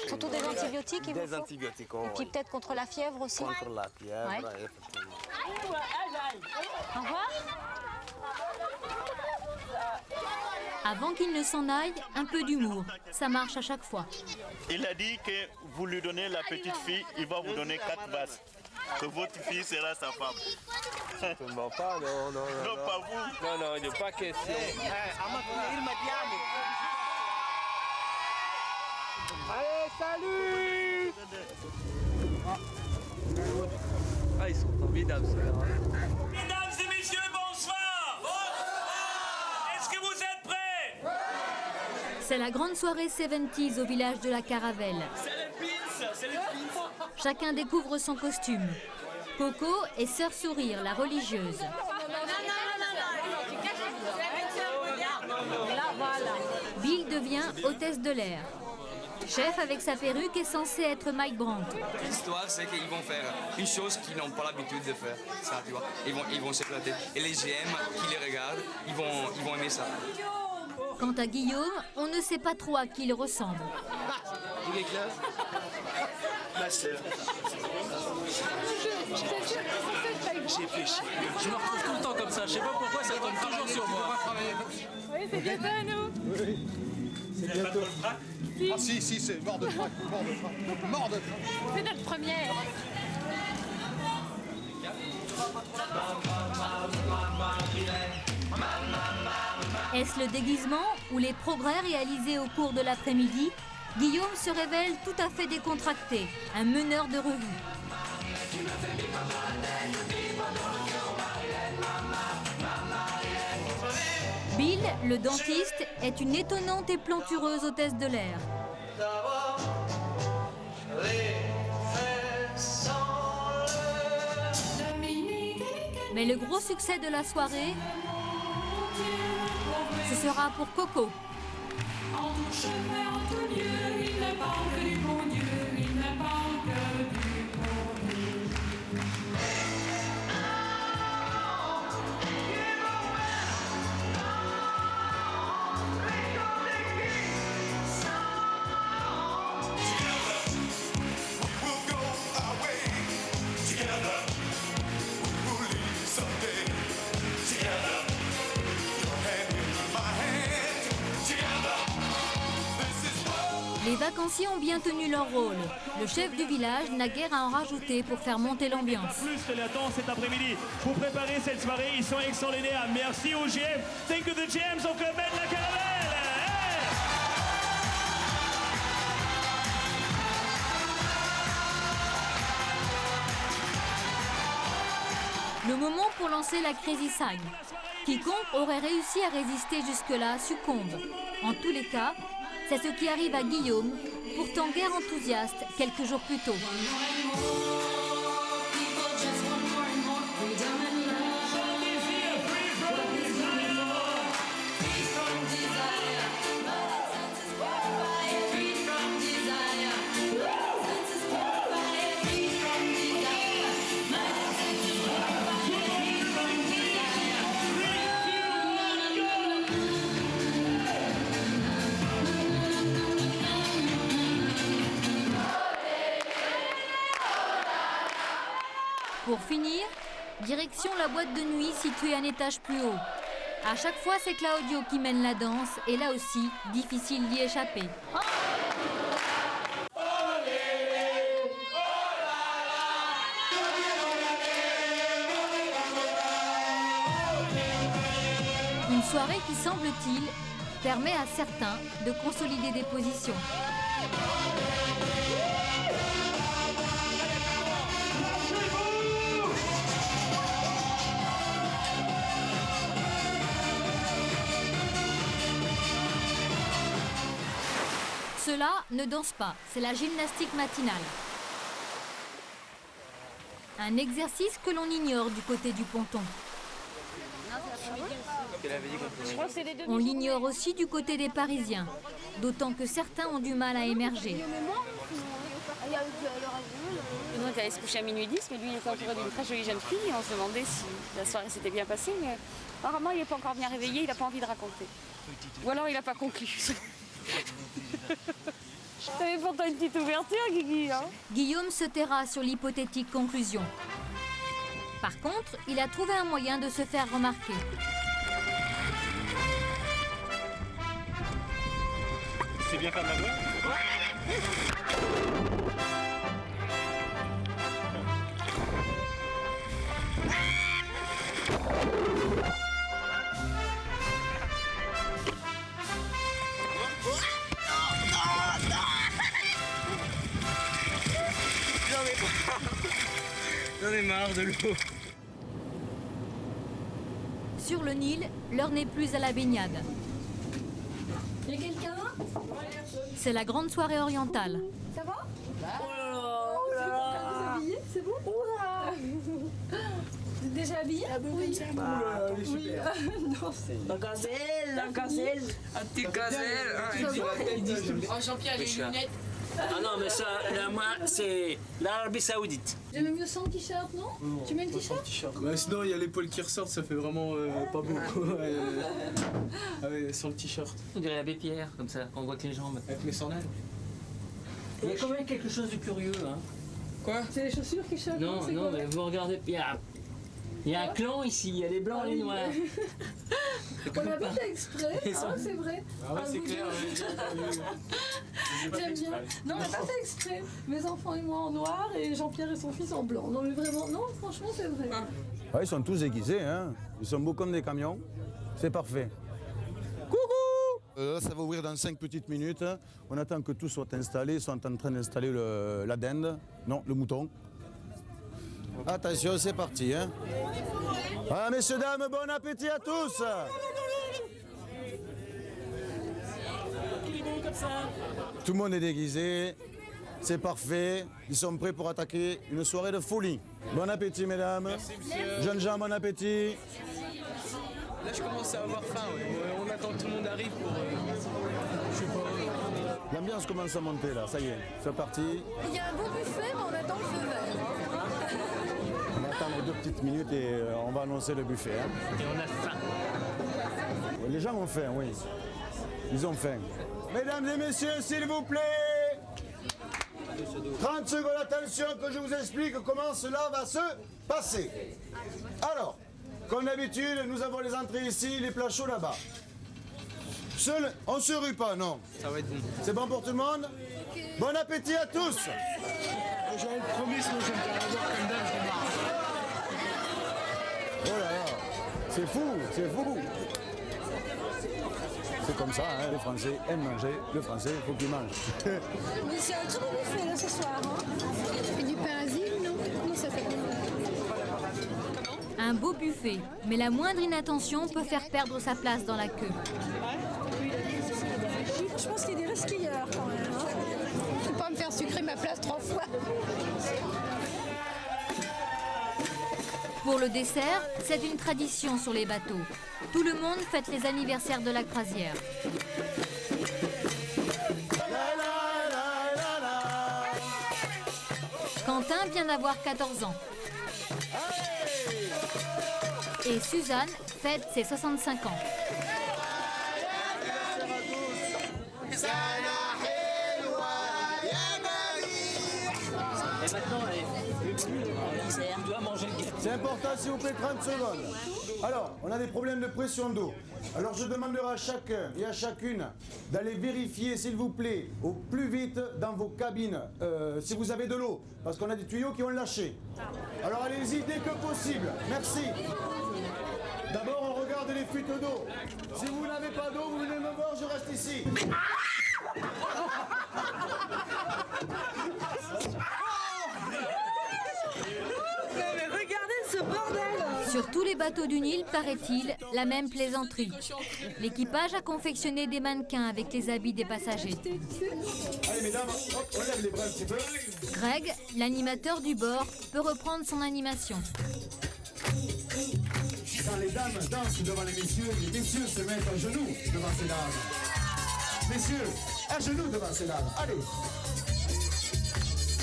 Surtout des antibiotiques, il vous Des faut. antibiotiques, Et puis peut-être contre la fièvre aussi. contre la fièvre. Ouais. Effectivement. Au revoir. Avant qu'il ne s'en aille, un peu d'humour. Ça marche à chaque fois. Il a dit que vous lui donnez la petite fille, il va vous donner 4 vases. Que votre fille sera sa femme. Non, pas, non, non, Non, pas vous. Non, non, il n'est pas question. Allez, salut! Ah, ils sont formidables, ceux-là. Mesdames et messieurs, bonsoir. Est-ce que vous êtes prêts? C'est la grande soirée 70s au village de la Caravelle. C'est les pins, c'est les pins. Chacun découvre son costume. Coco est Sœur Sourire, la religieuse. Bill devient hôtesse de l'air. Chef avec sa perruque est censé être Mike Brandt. L'histoire, c'est qu'ils vont faire une chose qu'ils n'ont pas l'habitude de faire. Ça, tu vois. Ils vont s'éclater. Et les GM qui les regardent, ils vont aimer ça. Quant à Guillaume, on ne sait pas trop à qui il ressemble. Ma sœur. J'ai fléchi. Je me retrouve tout le temps comme ça. Je sais pas pourquoi ça tombe toujours sur moi. Oui, c'est bientôt à nous. C'est bientôt. Ah si, c'est mort de frappe, mort de frappe, mort de frappe. C'est notre première. Est-ce le déguisement ou les progrès réalisés au cours de l'après-midi? Guillaume se révèle tout à fait décontracté, un meneur de revue. Bill, le dentiste, est une étonnante et plantureuse hôtesse de l'air. Mais le gros succès de la soirée, ce sera pour Coco. Les vacanciers ont bien tenu leur rôle. Le chef du village n'a guère à en rajouter pour faire monter l'ambiance. Plus le temps cet après-midi pour préparer cette soirée. Ils sont extraordinaires. Merci aux GM. Thank you the GMs au Club Med la Caravelle. Le moment pour lancer la Crazy Sign. Quiconque aurait réussi à résister jusque-là succombe. En tous les cas, c'est ce qui arrive à Guillaume, pourtant guère enthousiaste quelques jours plus tôt. Pour finir, direction la boîte de nuit située un étage plus haut. À chaque fois, c'est Claudio qui mène la danse et là aussi, difficile d'y échapper. Une soirée qui, semble-t-il, permet à certains de consolider des positions. Ceux-là ne dansent pas, c'est la gymnastique matinale. Un exercice que l'on ignore du côté du ponton. On l'ignore aussi du côté des Parisiens, d'autant que certains ont du mal à émerger. Donc elle allait se coucher à minuit 10, mais lui il était entouré d'une très jolie jeune fille et on se demandait si la soirée s'était bien passée, mais apparemment il n'est pas encore bien réveillé, il n'a pas envie de raconter. Ou alors il n'a pas conclu. T'avais pourtant une petite ouverture, Guigui, hein? Guillaume se taira sur l'hypothétique conclusion. Par contre, il a trouvé un moyen de se faire remarquer. C'est bien faire de la voix? J'en ai marre de l'eau. Sur le Nil, l'heure n'est plus à la baignade. Y a quelqu'un? C'est la grande soirée orientale. Ça va? Oh là là! Vous habillez? C'est bon? Vous êtes déjà habillé? Oui. Oui. Non, c'est... La gazelle. Un petit gazelle. Oh, Jean-Pierre, les lunettes. Ah non, mais ça, là, moi, c'est l'Arabie Saoudite. J'aime mieux sans t-shirt, non? Tu mets le t-shirt? Bah, sinon, il y a les poils qui ressortent, ça fait vraiment pas beau. Ah ouais, sans le t-shirt. On dirait l'abbé Pierre, comme ça, on voit que les jambes. Avec mes sandales. Il y a quand même quelque chose de curieux, hein. Quoi? C'est les chaussures qui choquent? Non, non, mais vous regardez, il y a un clan ici, il y a les blancs et les noirs. On l'a pas fait exprès, hein, c'est vrai. Ah ouais, c'est clair. J'aime bien. Non, on l'a pas fait exprès. Mes enfants et moi en noir et Jean-Pierre et son fils en blanc. Non, mais vraiment, non, franchement, c'est vrai. Ouais, ils sont tous déguisés, hein. Ils sont beaux comme des camions. C'est parfait. Coucou! Là, ça va ouvrir dans 5 petites minutes. On attend que tout soit installé. Ils sont en train d'installer la dinde. Non, le mouton. Attention, c'est parti, hein. Ah, messieurs, dames, bon appétit à tous! Tout le monde est déguisé. C'est parfait. Ils sont prêts pour attaquer une soirée de folie. Bon appétit, mesdames. Merci, monsieur. Jeunes gens, bon appétit. Là, je commence à avoir faim. Ouais. On attend que tout le monde arrive pour. Je sais pas. L'ambiance commence à monter là, ça y est, c'est parti. Il y a un beau buffet, mais on attend le feu vert. On attend les 2 petites minutes et on va annoncer le buffet. Hein. Et on a faim. Les gens ont faim, oui. Ils ont faim. Mesdames et messieurs, s'il vous plaît. 30 secondes, attention que je vous explique comment cela va se passer. Alors, comme d'habitude, nous avons les entrées ici, les plats chauds là-bas. On ne se rue pas, non. Ça va être bon. C'est bon pour tout le monde? Bon appétit à tous. J'aurais le premier, sinon je vais me faire avoir comme d'hab, je démarre. Oh là là, c'est fou, c'est fou. C'est comme ça, hein, les Français aiment manger, le Français, il faut qu'ils mangent. Mais c'est un très beau buffet là ce soir. Et du parasite, non? Comment ça fait? Un beau buffet, mais la moindre inattention peut faire perdre sa place dans la queue. Je pense qu'il y a des resquilleurs quand même. Je ne peux pas me faire sucrer ma place 3 fois. Pour le dessert, c'est une tradition sur les bateaux. Tout le monde fête les anniversaires de la croisière. Quentin vient d'avoir 14 ans. Et Suzanne fête ses 65 ans. Et maintenant, on doit manger le gâteau. C'est important, s'il vous plaît, 30 secondes. Alors, on a des problèmes de pression d'eau. Alors, je demanderai à chacun et à chacune d'aller vérifier, s'il vous plaît, au plus vite dans vos cabines, si vous avez de l'eau, parce qu'on a des tuyaux qui ont lâché. Alors, allez-y dès que possible. Merci. D'abord, on regarde les fuites d'eau. Si vous n'avez pas d'eau, vous venez me voir, je reste ici. Mais regardez ce bordel! Sur tous les bateaux du Nil, paraît-il, la même plaisanterie. L'équipage a confectionné des mannequins avec les habits des passagers. Allez, mesdames, hop, on lève les bras un petit peu. Greg, l'animateur du bord, peut reprendre son animation. Quand les dames dansent devant les messieurs se mettent à genoux devant ces dames. Messieurs, à genoux devant ces dames. Allez.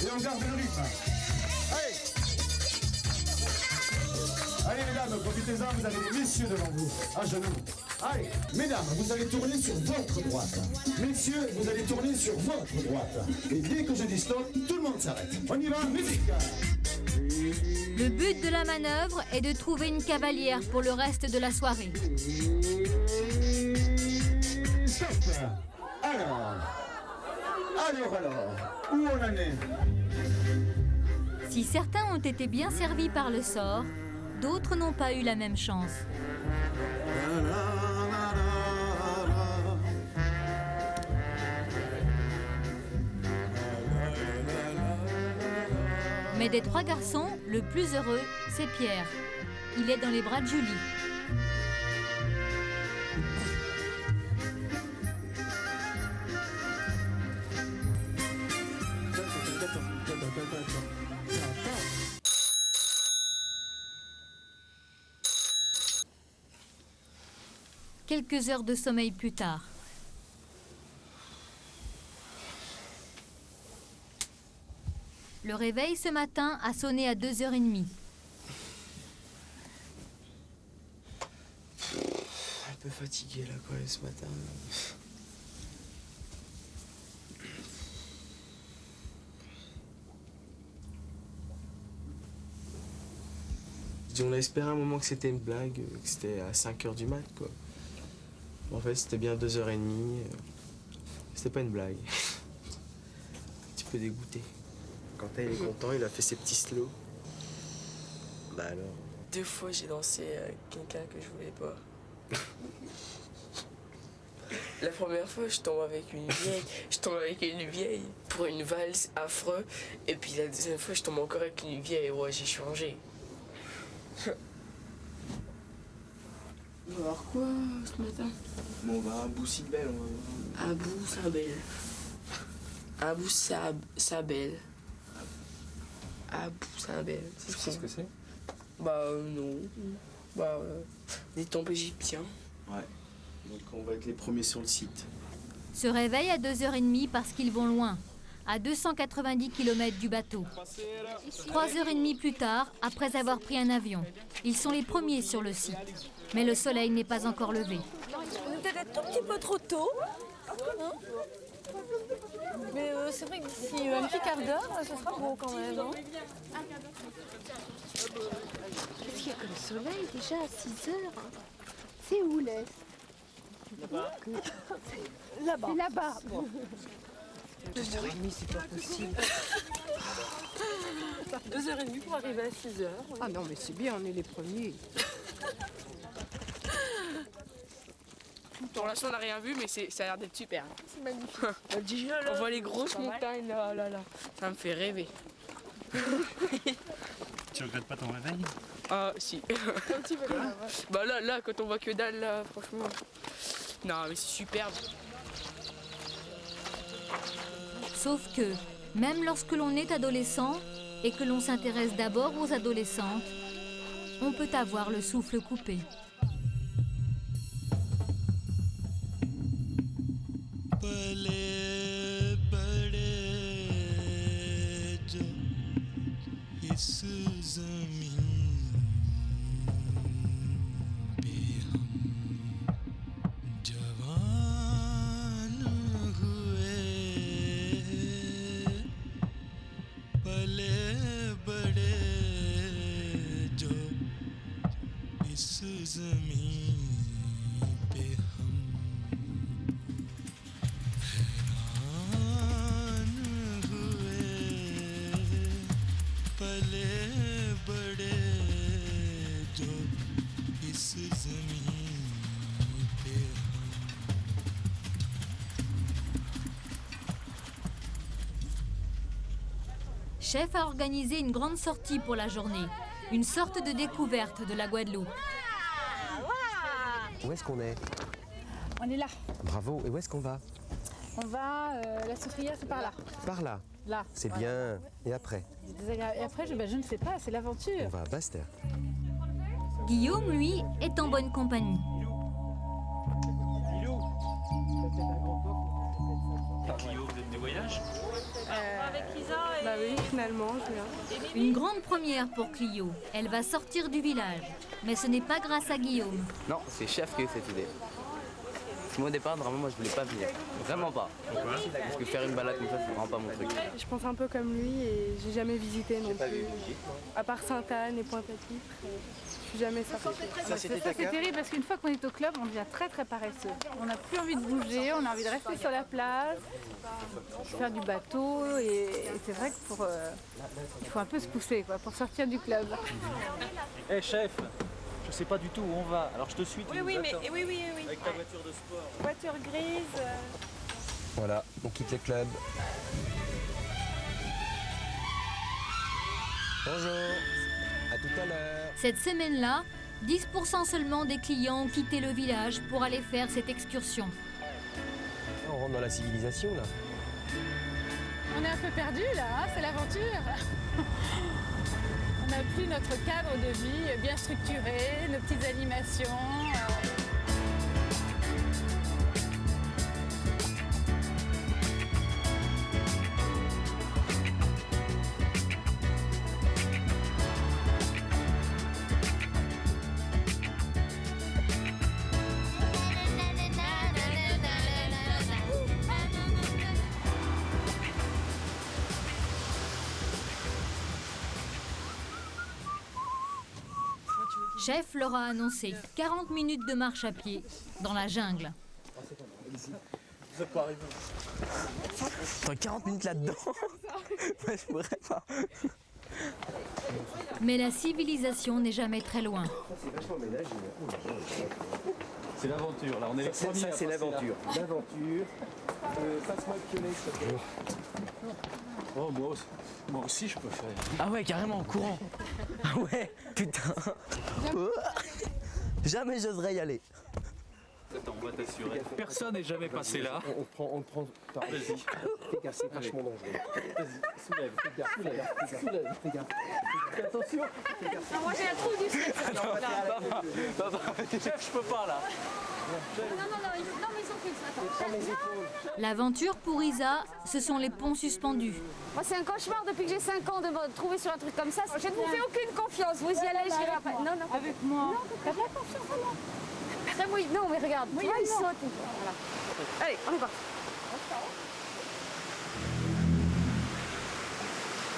Et on garde le rythme. Allez. Allez, mesdames, profitez-en, vous avez les messieurs devant vous, à genoux. Allez, mesdames, vous allez tourner sur votre droite. Messieurs, vous allez tourner sur votre droite. Et dès que je dis stop, tout le monde s'arrête. On y va, musique. Le but de la manœuvre est de trouver une cavalière pour le reste de la soirée. Stop. Alors, où on en est? Si certains ont été bien servis par le sort, d'autres n'ont pas eu la même chance. Mais des 3 garçons, le plus heureux, c'est Pierre. Il est dans les bras de Julie. Quelques heures de sommeil plus tard. Le réveil ce matin a sonné à 2h30. Un peu fatigué là quand même ce matin. On a espéré un moment que c'était une blague, que c'était à 5h du mat quoi. En fait c'était bien 2h30. C'était pas une blague. Un petit peu dégoûté. Quentin il est content, il a fait ses petits slows. Bah alors. 2 fois j'ai dansé avec quelqu'un que je voulais pas. La première fois je tombe avec une vieille pour une valse affreux. Et puis la deuxième fois je tombe encore avec une vieille, ouais j'ai changé. On va voir quoi ce matin? Bon, on va à Boussibel. À Boussabel. À Boussabel. À Boussabel. Tu sais ce que c'est? Bah non. Bah des temples égyptiens. Ouais. Donc on va être les premiers sur le site. Se réveillent à 2h30 parce qu'ils vont loin, à 290 km du bateau. 3h30 plus tard, après avoir pris un avion, ils sont les premiers sur le site. Mais le soleil n'est pas encore levé. On est peut-être un tout petit peu trop tôt. Hein, mais c'est vrai que d'ici un petit quart d'heure, ce sera beau quand même. Hein. Qu'est-ce qu'il y a comme soleil déjà à 6 heures? C'est où l'est? Là-bas. C'est là-bas. 2h30, c'est pas possible. 2h30 pour arriver à 6h. Ah non, mais c'est bien, on est les premiers. Pour l'instant, on n'a rien vu, mais ça a l'air d'être super. C'est magnifique. On voit les grosses montagnes là. Ça me fait rêver. Tu regrettes pas ton réveil? Ah, si. Un petit peu. Bah là, quand on voit que dalle, là, franchement. Non, mais c'est superbe. Sauf que, même lorsque l'on est adolescent et que l'on s'intéresse d'abord aux adolescentes, on peut avoir le souffle coupé. Chef a organisé une grande sortie pour la journée, une sorte de découverte de la Guadeloupe. Où est-ce qu'on est? On est là. Bravo. Et où est-ce qu'on va? On va, la soufrière, c'est par là. Par là. Là. C'est bien. Et après? Et après, je ne sais pas, c'est l'aventure. On va à Basse-Terre. Guillaume, lui, est en bonne compagnie. Clio, vous êtes des voyages? Avec Lisa et... Bah oui, finalement, je viens. Une grande première pour Clio. Elle va sortir du village. Mais ce n'est pas grâce à Guillaume. Non, c'est Chef qui a eu cette idée. Parce que moi, au départ, vraiment, moi, je voulais pas venir. Vraiment pas. Pourquoi? Parce que faire une balade comme ça, c'est vraiment pas mon truc. Je pense un peu comme lui et j'ai jamais visité non plus. À part Sainte-Anne et Pointe-à-Pitre, je suis jamais sortie. C'est terrible parce qu'une fois qu'on est au club, on devient très très paresseux. On n'a plus envie de bouger, on a envie de rester sur la plage, faire du bateau et c'est vrai que il faut un peu se pousser quoi, pour sortir du club. Eh chef, je sais pas du tout où on va, alors je te suis. Oui. Avec ta voiture de sport. Voiture grise. Voilà, on quitte le club. Bonjour, à tout à l'heure. Cette semaine-là, 10% seulement des clients ont quitté le village pour aller faire cette excursion. On rentre dans la civilisation là. On est un peu perdu là, hein, c'est l'aventure. On n'a plus notre cadre de vie bien structuré, nos petites animations. Chef leur a annoncé 40 minutes de marche à pied dans la jungle. Vous êtes pas arrivé. Attends, 40 minutes là-dedans. Moi, je pourrais pas. Mais la civilisation n'est jamais très loin. C'est l'aventure, là, on est les premiers. Ça, c'est l'aventure. L'aventure. Passe-moi le pionnier, s'il te plaît. Oh, moi aussi, je peux faire. Ah ouais, carrément, en courant. Ah ouais, putain. Jamais j'oserais y aller. Attends, on va t'assurer. Personne n'est jamais passé là. On prend. Vas-y. Fais gaffe, c'est vachement dangereux. Vas-y, soulève, fais gaffe. Attention. Moi j'ai un trou du slip. Je peux pas là. Non, mais ils sont plus. Attends. L'aventure pour Isa, ce sont les ponts suspendus. Moi, c'est un cauchemar depuis que j'ai 5 ans de me trouver sur un truc comme ça. Je ne vous fais aucune confiance. Vous y allez, je n'irai pas. Non. Avec moi. Non, t'as pas confiance en moi. Non, mais regarde. Moi, il saute. Voilà. Allez, on y va.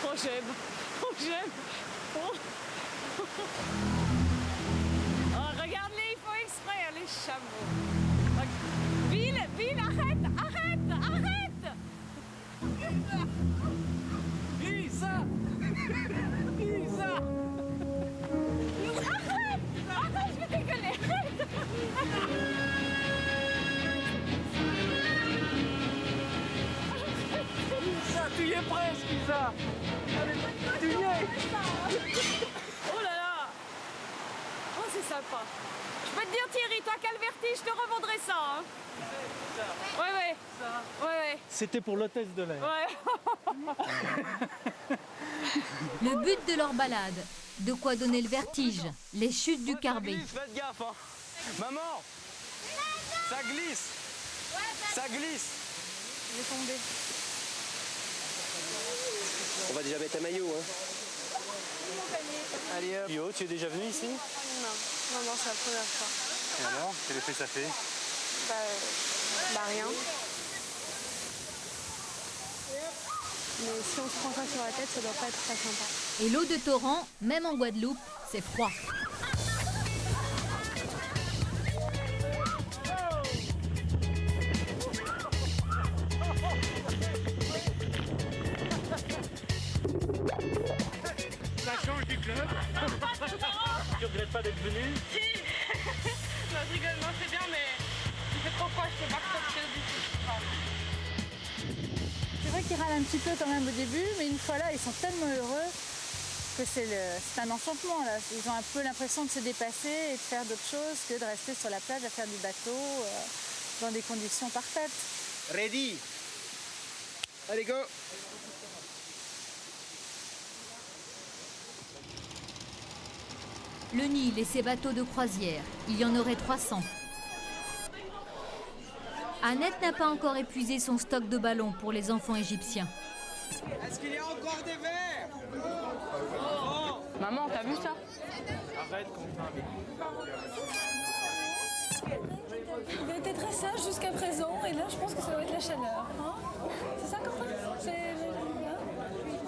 Oh, j'aime. Oh. Oh, regarde-les, ils font exprès, hein, les chameaux. Ville, arrête. Isa. Arrête, je vais dégueuler, arrête. Isa, tu y es presque, Isa. Tu y es. Oh là là. Oh, c'est sympa. Je peux te dire, Thierry, toi qui as le vertige, je te revendrai ça. Hein. Ouais. C'était pour l'hôtesse de l'air. Ouais. Le but de leur balade, de quoi donner le vertige, les chutes du Carbet. Faites gaffe, hein. Maman, ça glisse. Ça glisse. Il est tombé. On va déjà mettre un maillot. Hein. Allez hop. Yo, tu es déjà venu ici? Non, c'est la première fois. Et alors, quel effet ça fait? Rien. Mais si on se prend ça sur la tête, ça doit pas être très sympa. Et l'eau de torrent, même en Guadeloupe, c'est froid. Ça change du club. Tu regrettes pas d'être venu? Si. Non, je rigole, non, c'est bien, mais tu fais trop quoi? Je peux pas sortir du tout. C'est vrai qu'ils râlent un petit peu quand même au début, mais une fois là, ils sont tellement heureux que c'est un enchantement là. Ils ont un peu l'impression de se dépasser et de faire d'autres choses que de rester sur la plage à faire du bateau dans des conditions parfaites. Ready. Allez, go. Le Nil et ses bateaux de croisière, il y en aurait 300. Annette n'a pas encore épuisé son stock de ballons pour les enfants égyptiens. Est-ce qu'il y a encore des verres? Maman, t'as vu ça? Arrête quand Il a été très sage jusqu'à présent et là je pense que ça doit être la chaleur. Hein, c'est ça, Quentin?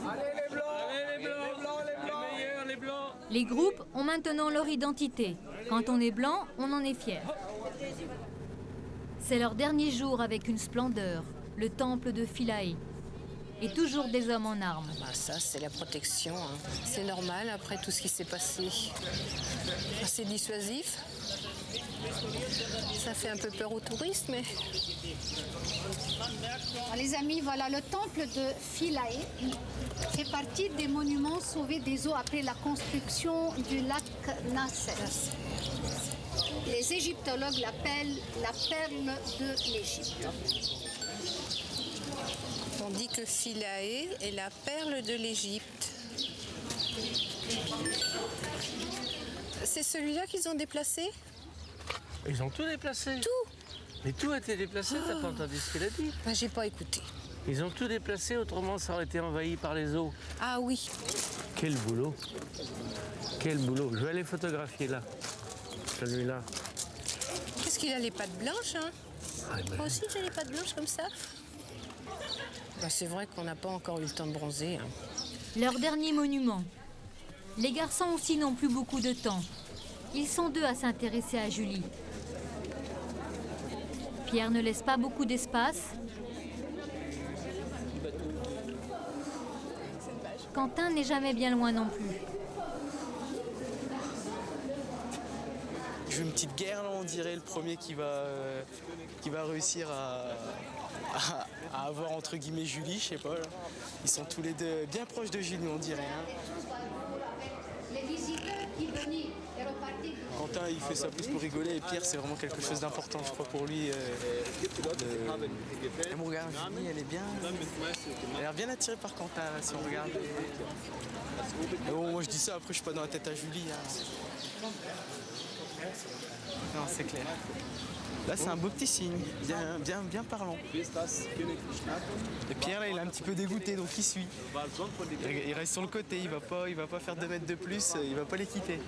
Allez, les blancs. Les meilleurs, les blancs. Les groupes ont maintenant leur identité. Quand on est blanc, on en est fier. C'est leur dernier jour avec une splendeur, le temple de Philae. Et toujours des hommes en armes. Ça, c'est la protection. Hein. C'est normal après tout ce qui s'est passé. C'est dissuasif. Ça fait un peu peur aux touristes, mais... Les amis, voilà, le temple de Philae fait partie des monuments sauvés des eaux après la construction du lac Nasser. Les égyptologues l'appellent la perle de l'Égypte. On dit que Philae est la perle de l'Égypte. C'est celui-là qu'ils ont déplacé? Ils ont tout déplacé. Tout? Mais tout a été déplacé, t'as pas entendu ce qu'il a dit? J'ai pas écouté. Ils ont tout déplacé, autrement ça aurait été envahi par les eaux. Ah oui. Quel boulot. Quel boulot. Je vais aller photographier là. Celui-là. Qu'est-ce qu'il a les pattes blanches, hein? Moi aussi j'ai les pattes blanches comme ça. C'est vrai qu'on n'a pas encore eu le temps de bronzer. Hein. Leur dernier monument. Les garçons aussi n'ont plus beaucoup de temps. Ils sont 2 à s'intéresser à Julie. Pierre ne laisse pas beaucoup d'espace. Quentin n'est jamais bien loin non plus. Je veux une petite guerre là, on dirait, le premier qui va réussir à avoir entre guillemets Julie, je sais pas. Là. Ils sont tous les deux bien proches de Julie, on dirait. Hein. Quentin il fait ça plus pour rigoler. Et Pierre, c'est vraiment quelque chose d'important, je crois, pour lui. On regarde Julie, elle est bien. Elle a l'air bien attirée par Quentin, là, si on regarde. Mais bon, moi je dis ça, après je suis pas dans la tête à Julie. Hein. Non, c'est clair. Là, c'est un beau petit signe, bien parlant. Et Pierre, là, il est un petit peu dégoûté, donc il suit. Il reste sur le côté, il va pas faire 2 mètres de plus, il va pas les quitter.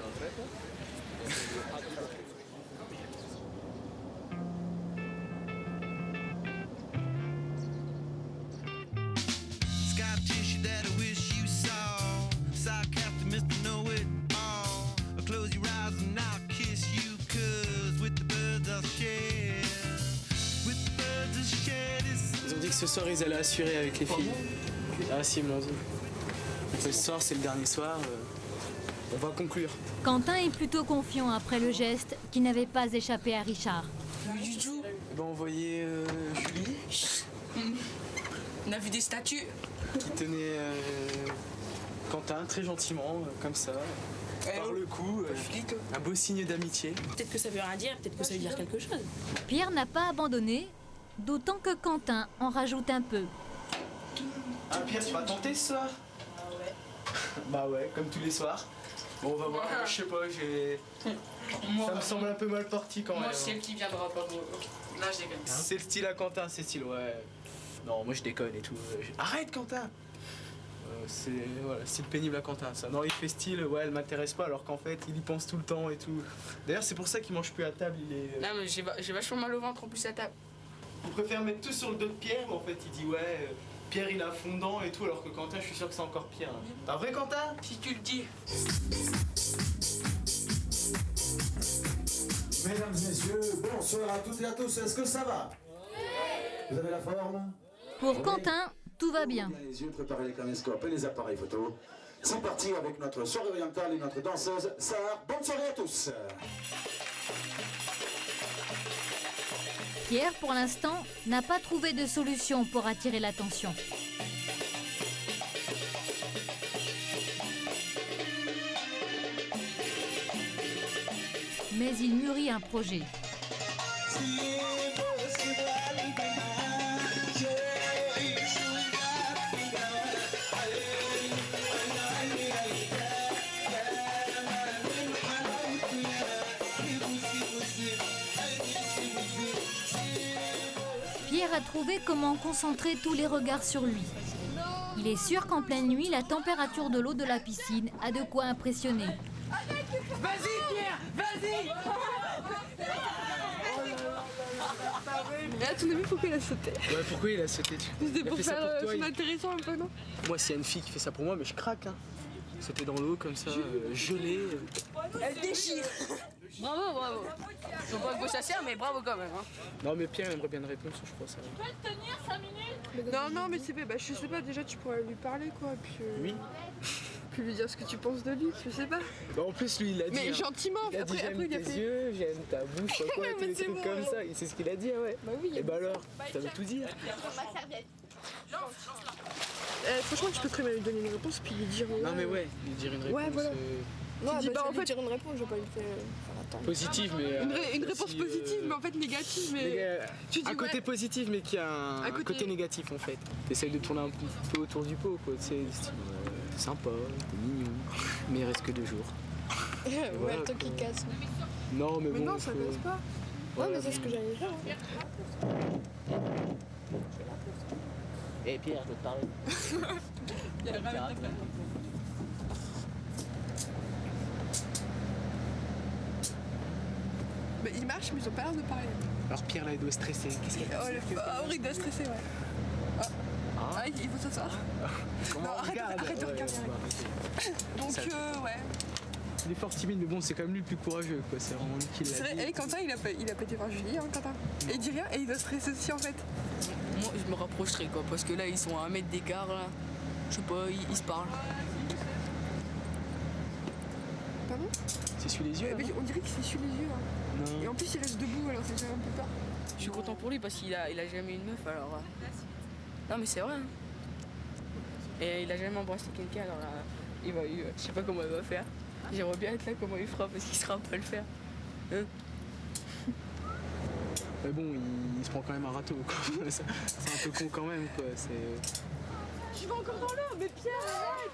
Ils ont dit que ce soir ils allaient assurer avec les filles. Ah si, ils me l'ont dit. Ce soir c'est le dernier soir, on va conclure. Quentin est plutôt confiant après le geste qui n'avait pas échappé à Richard. Du tout. On va envoyer Julie. On a vu des statues. Qui tenait Quentin très gentiment, comme ça, par le cou. Un beau signe d'amitié. Peut-être que ça veut rien dire, peut-être que ça veut dire quelque chose. Pierre n'a pas abandonné, d'autant que Quentin en rajoute un peu. Ah Pierre, tu vas tenter ce soir? Bah ouais, comme tous les soirs. Bon, on va voir, je sais pas, ça me semble un peu mal parti quand même. Moi, c'est elle qui viendra pas. Là, je déconne. C'est le style à Quentin, c'est style, ouais. Non, moi je déconne et tout. Arrête Quentin! C'est pénible à Quentin ça. Non, il fait style, ouais, elle m'intéresse pas alors qu'en fait il y pense tout le temps et tout. D'ailleurs, c'est pour ça qu'il mange plus à table. Non, mais j'ai vachement mal au ventre en plus à table. Il préfère mettre tout sur le dos de Pierre, mais en fait il dit ouais, Pierre il a fondant et tout, alors que Quentin, je suis sûr que c'est encore pire. Pas vrai Quentin? Si tu le dis. Mesdames et messieurs, bonsoir à toutes et à tous. Est-ce que ça va? Vous avez la forme? Pour Quentin, tout va bien. Les yeux, préparez les caméscopes et les appareils photo. C'est parti avec notre soirée orientale et notre danseuse Sarah. Bonne soirée à tous. Pierre, pour l'instant, n'a pas trouvé de solution pour attirer l'attention. Mais il mûrit un projet. Pierre a trouvé comment concentrer tous les regards sur lui. Il est sûr qu'en pleine nuit, la température de l'eau de la piscine a de quoi impressionner. Vas-y Pierre, vas-y. Et à ton avis, pourquoi il a sauté? Ouais, pourquoi il a sauté? C'était pour faire son intéressant un peu, non? Moi, s'il y a une fille qui fait ça pour moi, mais je craque. Hein. Sauter dans l'eau comme ça, gelé. Elle déchire. Bravo, bravo. Je sais pas à quoi ça sert, mais bravo quand même. Hein. Non, mais Pierre aimerait bien une réponse, je crois ça. Tu peux le tenir 5 minutes? Non, mais c'est bah, je sais pas, déjà tu pourrais lui parler quoi, puis... Oui. Puis lui dire ce que tu penses de lui, je sais pas. Bah, en plus, lui, il a dit... Mais gentiment, il a dit, j'aime tes yeux, j'aime ta bouche, quoi, tous les trucs comme ça. C'est ce qu'il a dit, ouais. Bah oui. Et bah alors, ça veut tout dire. Franchement, tu peux très bien lui donner une réponse, puis lui dire... Non mais ouais, lui dire une réponse... Ouais, voilà. Non, tu dis, bah, en fait, dire une réponse, je vais pas lui faire attendre. Positive, mais... Une réponse positive, mais en fait négative, mais... Tu dis un côté positif, mais qui a un côté négatif, en fait. T'essayes de tourner un peu autour du pot, quoi. C'est sympa, mignon, mais il reste que 2 jours. Ouais, le temps qui casse. Non, mais bon... non, ça casse pas. Ouais, mais c'est ce que j'allais faire. Eh Pierre, je veux te parler. Mais ils marchent, mais ils ont pas l'air de parler. Alors Pierre, là, il doit stresser. Qu'est-ce qu'il a Oh, il doit stresser, ouais. Ah, il faut s'asseoir. Non, arrête de regarder. Donc, ouais. Il est fort timide, mais bon, c'est quand même lui le plus courageux, quoi. C'est vraiment lui qui l'a dit. Et Quentin, il a pété voir Julie, hein, Quentin. Et il dit rien, et il doit stresser aussi, en fait. Moi, je me rapprocherai, quoi, parce que là, ils sont à 1 mètre d'écart, là. Je sais pas, ils se parlent. Pardon? C'est sur les yeux, là, on dirait qu'il s'essuie les yeux, hein. Non. Et en plus, il reste debout, alors ça fait un peu peur. Je suis content pour lui, parce qu'il a jamais eu une meuf, alors... Non, mais c'est vrai, hein. Et il a jamais embrassé quelqu'un, alors il va... je sais pas comment il va faire. J'aimerais bien être là, comment il fera, parce qu'il sera pas le faire. Mais bon, il se prend quand même un râteau, quoi. C'est un peu con quand même, quoi. Tu vas encore dans l'eau, mais Pierre, arrête.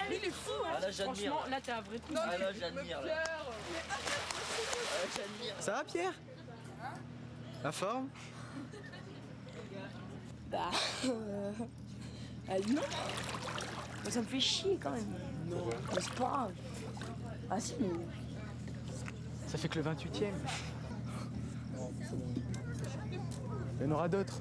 Mais il est fou, hein. Ah, là, j'admire. Franchement, là, t'es un vrai coup. Ah là, j'admire. Ça va, Pierre? La forme? Bah... non. Mais ça me fait chier, quand même. Non. Mais c'est pas grave. Ah si, mais... Ça fait que le 28e. Il y en aura d'autres.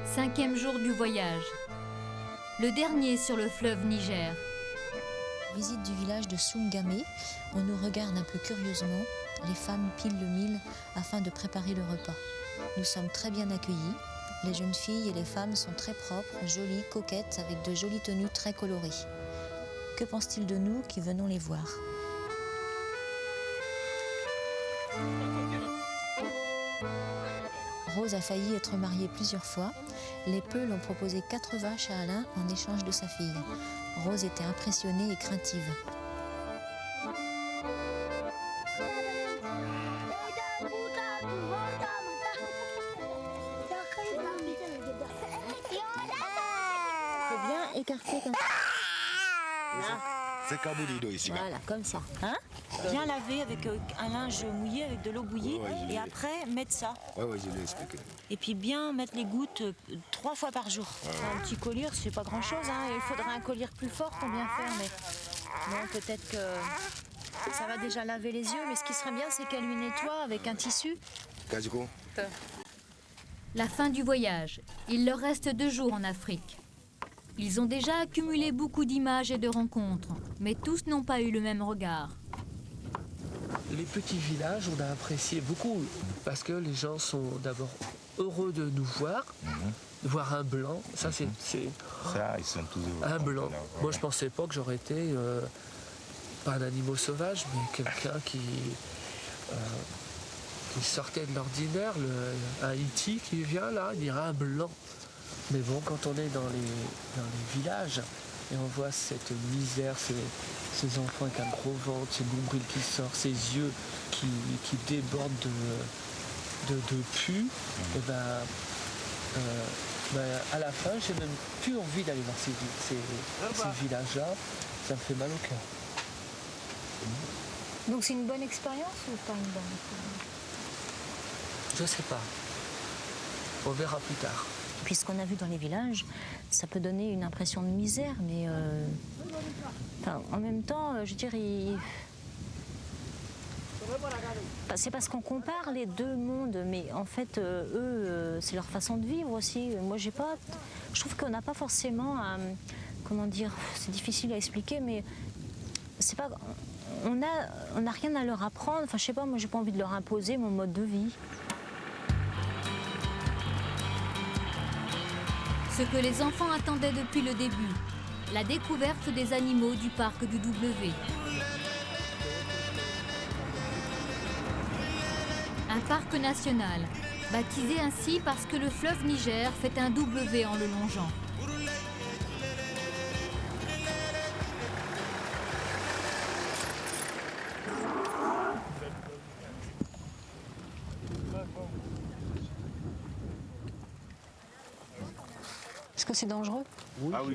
Cinquième jour du voyage. Le dernier sur le fleuve Niger. Visite du village de Soungamé. On nous regarde un peu curieusement. Les femmes pilent le mil afin de préparer le repas. Nous sommes très bien accueillis. Les jeunes filles et les femmes sont très propres, jolies, coquettes, avec de jolies tenues très colorées. Que pensent-ils de nous qui venons les voir? Rose a failli être mariée plusieurs fois. Les Peuls ont proposé 4 vaches à Alain en échange de sa fille. Rose était impressionnée et craintive. Faut bien écarter comme ça. C'est Kaboulido ici. Voilà, comme ça. Hein? Bien laver avec un linge mouillé, avec de l'eau bouillie, et après mettre ça. Oui, je l'ai expliqué. Et puis bien mettre les gouttes 3 fois par jour. Un petit collier, c'est pas grand-chose. Hein. Il faudrait un collier plus fort pour bien faire, mais bon, peut-être que ça va déjà laver les yeux. Mais ce qui serait bien, c'est qu'elle lui nettoie avec un tissu. Kajiko. La fin du voyage. Il leur reste 2 jours en Afrique. Ils ont déjà accumulé beaucoup d'images et de rencontres, mais tous n'ont pas eu le même regard. Les petits villages, on a apprécié beaucoup parce que les gens sont d'abord heureux de nous voir, de voir un blanc. Ça, c'est Ça, ils sont toujours... un blanc. Moi, je pensais pas que j'aurais été pas un animal sauvage, mais quelqu'un qui sortait de l'ordinaire, un Haïti qui vient là, il dirait un blanc. Mais bon, quand on est dans les villages et on voit cette misère, ces enfants avec un gros ventre, ces nombrils qui sortent, ces yeux qui débordent de pu, et à la fin, j'ai même plus envie d'aller voir ces villages-là. Ça me fait mal au cœur. Donc c'est une bonne expérience ou pas une bonne expérience? Je sais pas. On verra plus tard. Puis ce qu'on a vu dans les villages, ça peut donner une impression de misère, mais en même temps, je dirais, c'est parce qu'on compare les deux mondes, mais en fait, eux, c'est leur façon de vivre aussi. Moi, je trouve qu'on n'a pas forcément, comment dire, c'est difficile à expliquer, mais c'est pas, on n'a rien à leur apprendre. Enfin, je sais pas, moi, j'ai pas envie de leur imposer mon mode de vie. Ce que les enfants attendaient depuis le début, la découverte des animaux du parc du W. Un parc national, baptisé ainsi parce que le fleuve Niger fait un W en le longeant. Est-ce que c'est dangereux? Oui. Ah oui,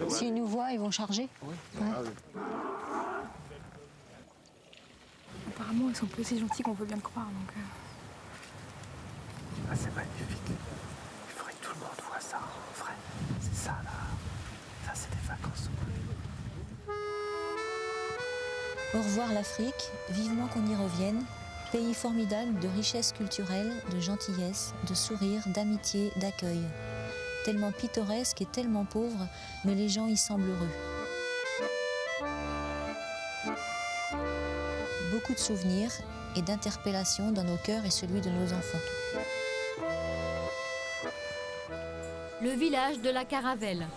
s'ils nous voient, ils vont charger? Oui. Ouais. Ah oui. Apparemment, ils sont pas aussi gentils qu'on veut bien le croire, donc... Ah, c'est magnifique. Il faudrait que tout le monde voit ça en vrai. C'est ça, là. Ça, c'est des vacances. Au revoir l'Afrique, vivement qu'on y revienne. Pays formidable de richesse culturelle, de gentillesse, de sourire, d'amitié, d'accueil. Tellement pittoresque et tellement pauvre, mais les gens y semblent heureux. Beaucoup de souvenirs et d'interpellations dans nos cœurs et celui de nos enfants. Le village de la Caravelle.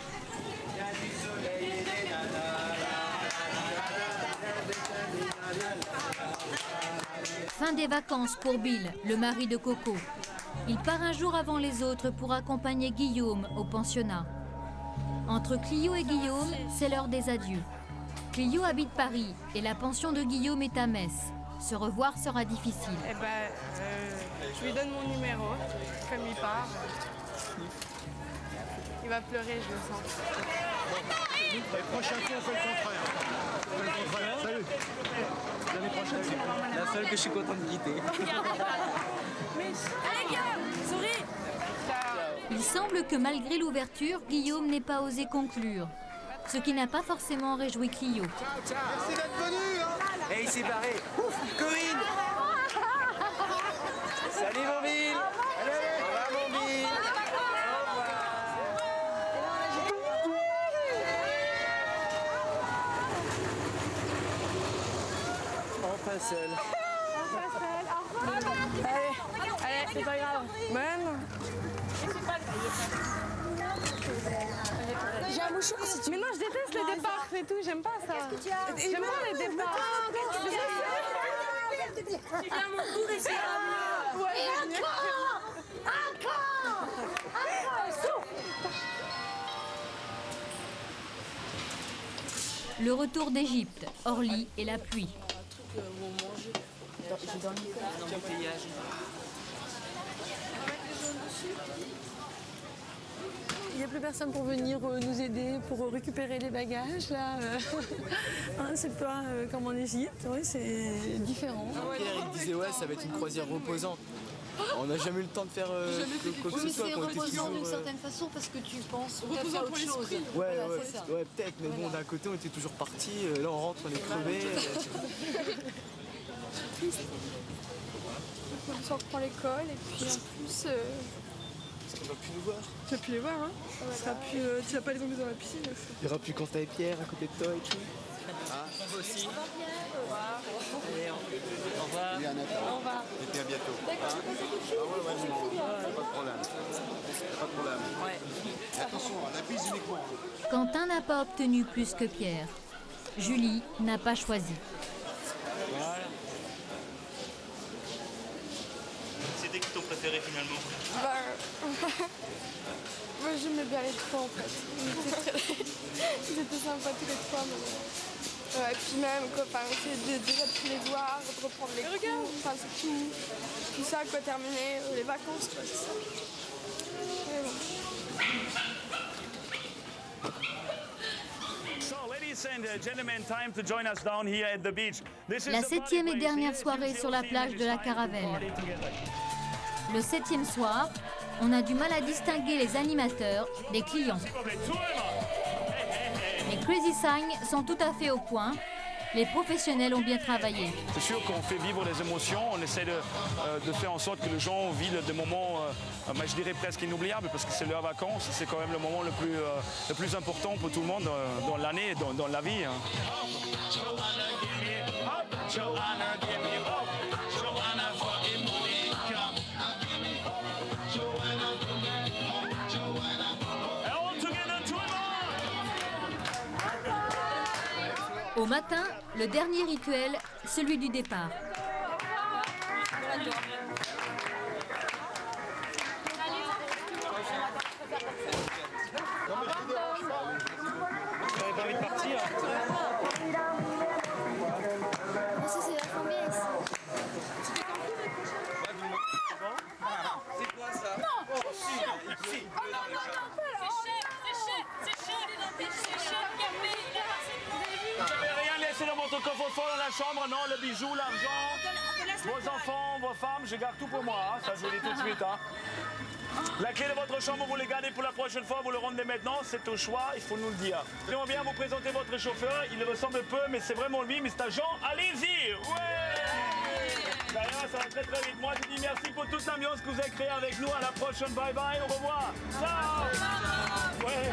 Fin des vacances pour Bill, le mari de Coco. Il part un jour avant les autres pour accompagner Guillaume au pensionnat. Entre Clio et Guillaume, c'est l'heure des adieux. Clio habite Paris et la pension de Guillaume est à Metz. Se revoir sera difficile. Eh ben, je lui donne mon numéro, comme il part. Il va pleurer, je le sens. Le prochain tour, on fait le contraire. On fait le contraire. Salut. L'année prochaine, c'est La seule que je suis content de quitter. Allez, Guillaume, souris. Il semble que malgré l'ouverture, Guillaume n'ait pas osé conclure. Ce qui n'a pas forcément réjoui Clio. Merci d'être venu. Et il s'est barré. Corinne. Salut mon Bill. Au revoir mon Bill. Enfin seul. Allez, c'est pas grave. Même. J'ai un mouchoir si tu veux. Mais non, je déteste les départs et tout, j'aime pas ça. Qu'est-ce que tu as? J'aime pas les départs. Tu viens mon cours et c'est à moi. Et encore. Le retour d'Égypte, Orly et la pluie. Il n'y a plus personne pour venir nous aider, pour récupérer les bagages. Là, hein, c'est pas comme en Égypte, ouais, c'est différent. Pierre, il disait ouais, ça va être une croisière reposante. On n'a jamais eu le temps de faire quoi que ce soit. C'est qu'on était reposant toujours, d'une certaine façon parce que tu penses tout à fait Reposant à pour autre chose. l'esprit. Ouais, Voilà, ouais, c'est ça. ouais, peut-être, mais bon, d'un côté, on était toujours partis. Là, on rentre, on est crevés. On reprend l'école et puis en plus. On va plus nous voir. Tu vas plus les voir, hein. Tu vas pas les emmener dans la piscine. Il n'y aura plus Quentin et Pierre à côté de toi et tout. Ah, moi aussi. Au revoir. Allez, au revoir. Au revoir. Et puis à bientôt. D'accord, tu passes un coup de fil. Pas de problème. Pas de problème. Ouais. Attention, la bise uniquement. Quentin n'a pas obtenu plus que Pierre. Julie n'a pas choisi. Voilà. C'était qui ton préféré finalement? Moi j'aimais bien les trois en fait. Ils étaient sympas tous les trois. Mais... Ouais, et puis même quoi, essayer déjà de plus les voir, de reprendre les cours, enfin c'est tout ça quoi, terminer les vacances quoi, c'est ça. Et bon. La 7e et dernière soirée sur la plage de la Caravelle. Le 7e soir, on a du mal à distinguer les animateurs des clients. Les Crazy Sign sont tout à fait au point. Les professionnels ont bien travaillé. C'est sûr qu'on fait vivre les émotions, on essaie de faire en sorte que les gens vivent des moments, je dirais presque inoubliables, parce que c'est leurs vacances, c'est quand même le moment le plus important pour tout le monde dans l'année et dans la vie. Au matin, le dernier rituel, celui du départ. Vous n'avez pas envie de partir? Ça c'est la première. C'est quoi ça? Non, c'est chaud. C'est chaud, c'est chaud, café, Vous n'avez rien laissé dans votre coffre-fort dans la chambre, non? Le bijou, l'argent, vos enfants, vos femmes, je garde tout pour moi, hein. Ça je vous dis tout de suite. Hein. La clé de votre chambre, vous les gardez pour la prochaine fois, vous le rendez maintenant, c'est au choix, il faut nous le dire. J'aimerais bien vous présenter votre chauffeur, il ressemble peu, mais c'est vraiment lui, Mr. Jean, allez-y! Ouais! D'ailleurs, ça va très très vite. Moi, je dis merci pour toute l'ambiance que vous avez créée avec nous. À la prochaine, bye bye, au revoir! Ciao! Ouais.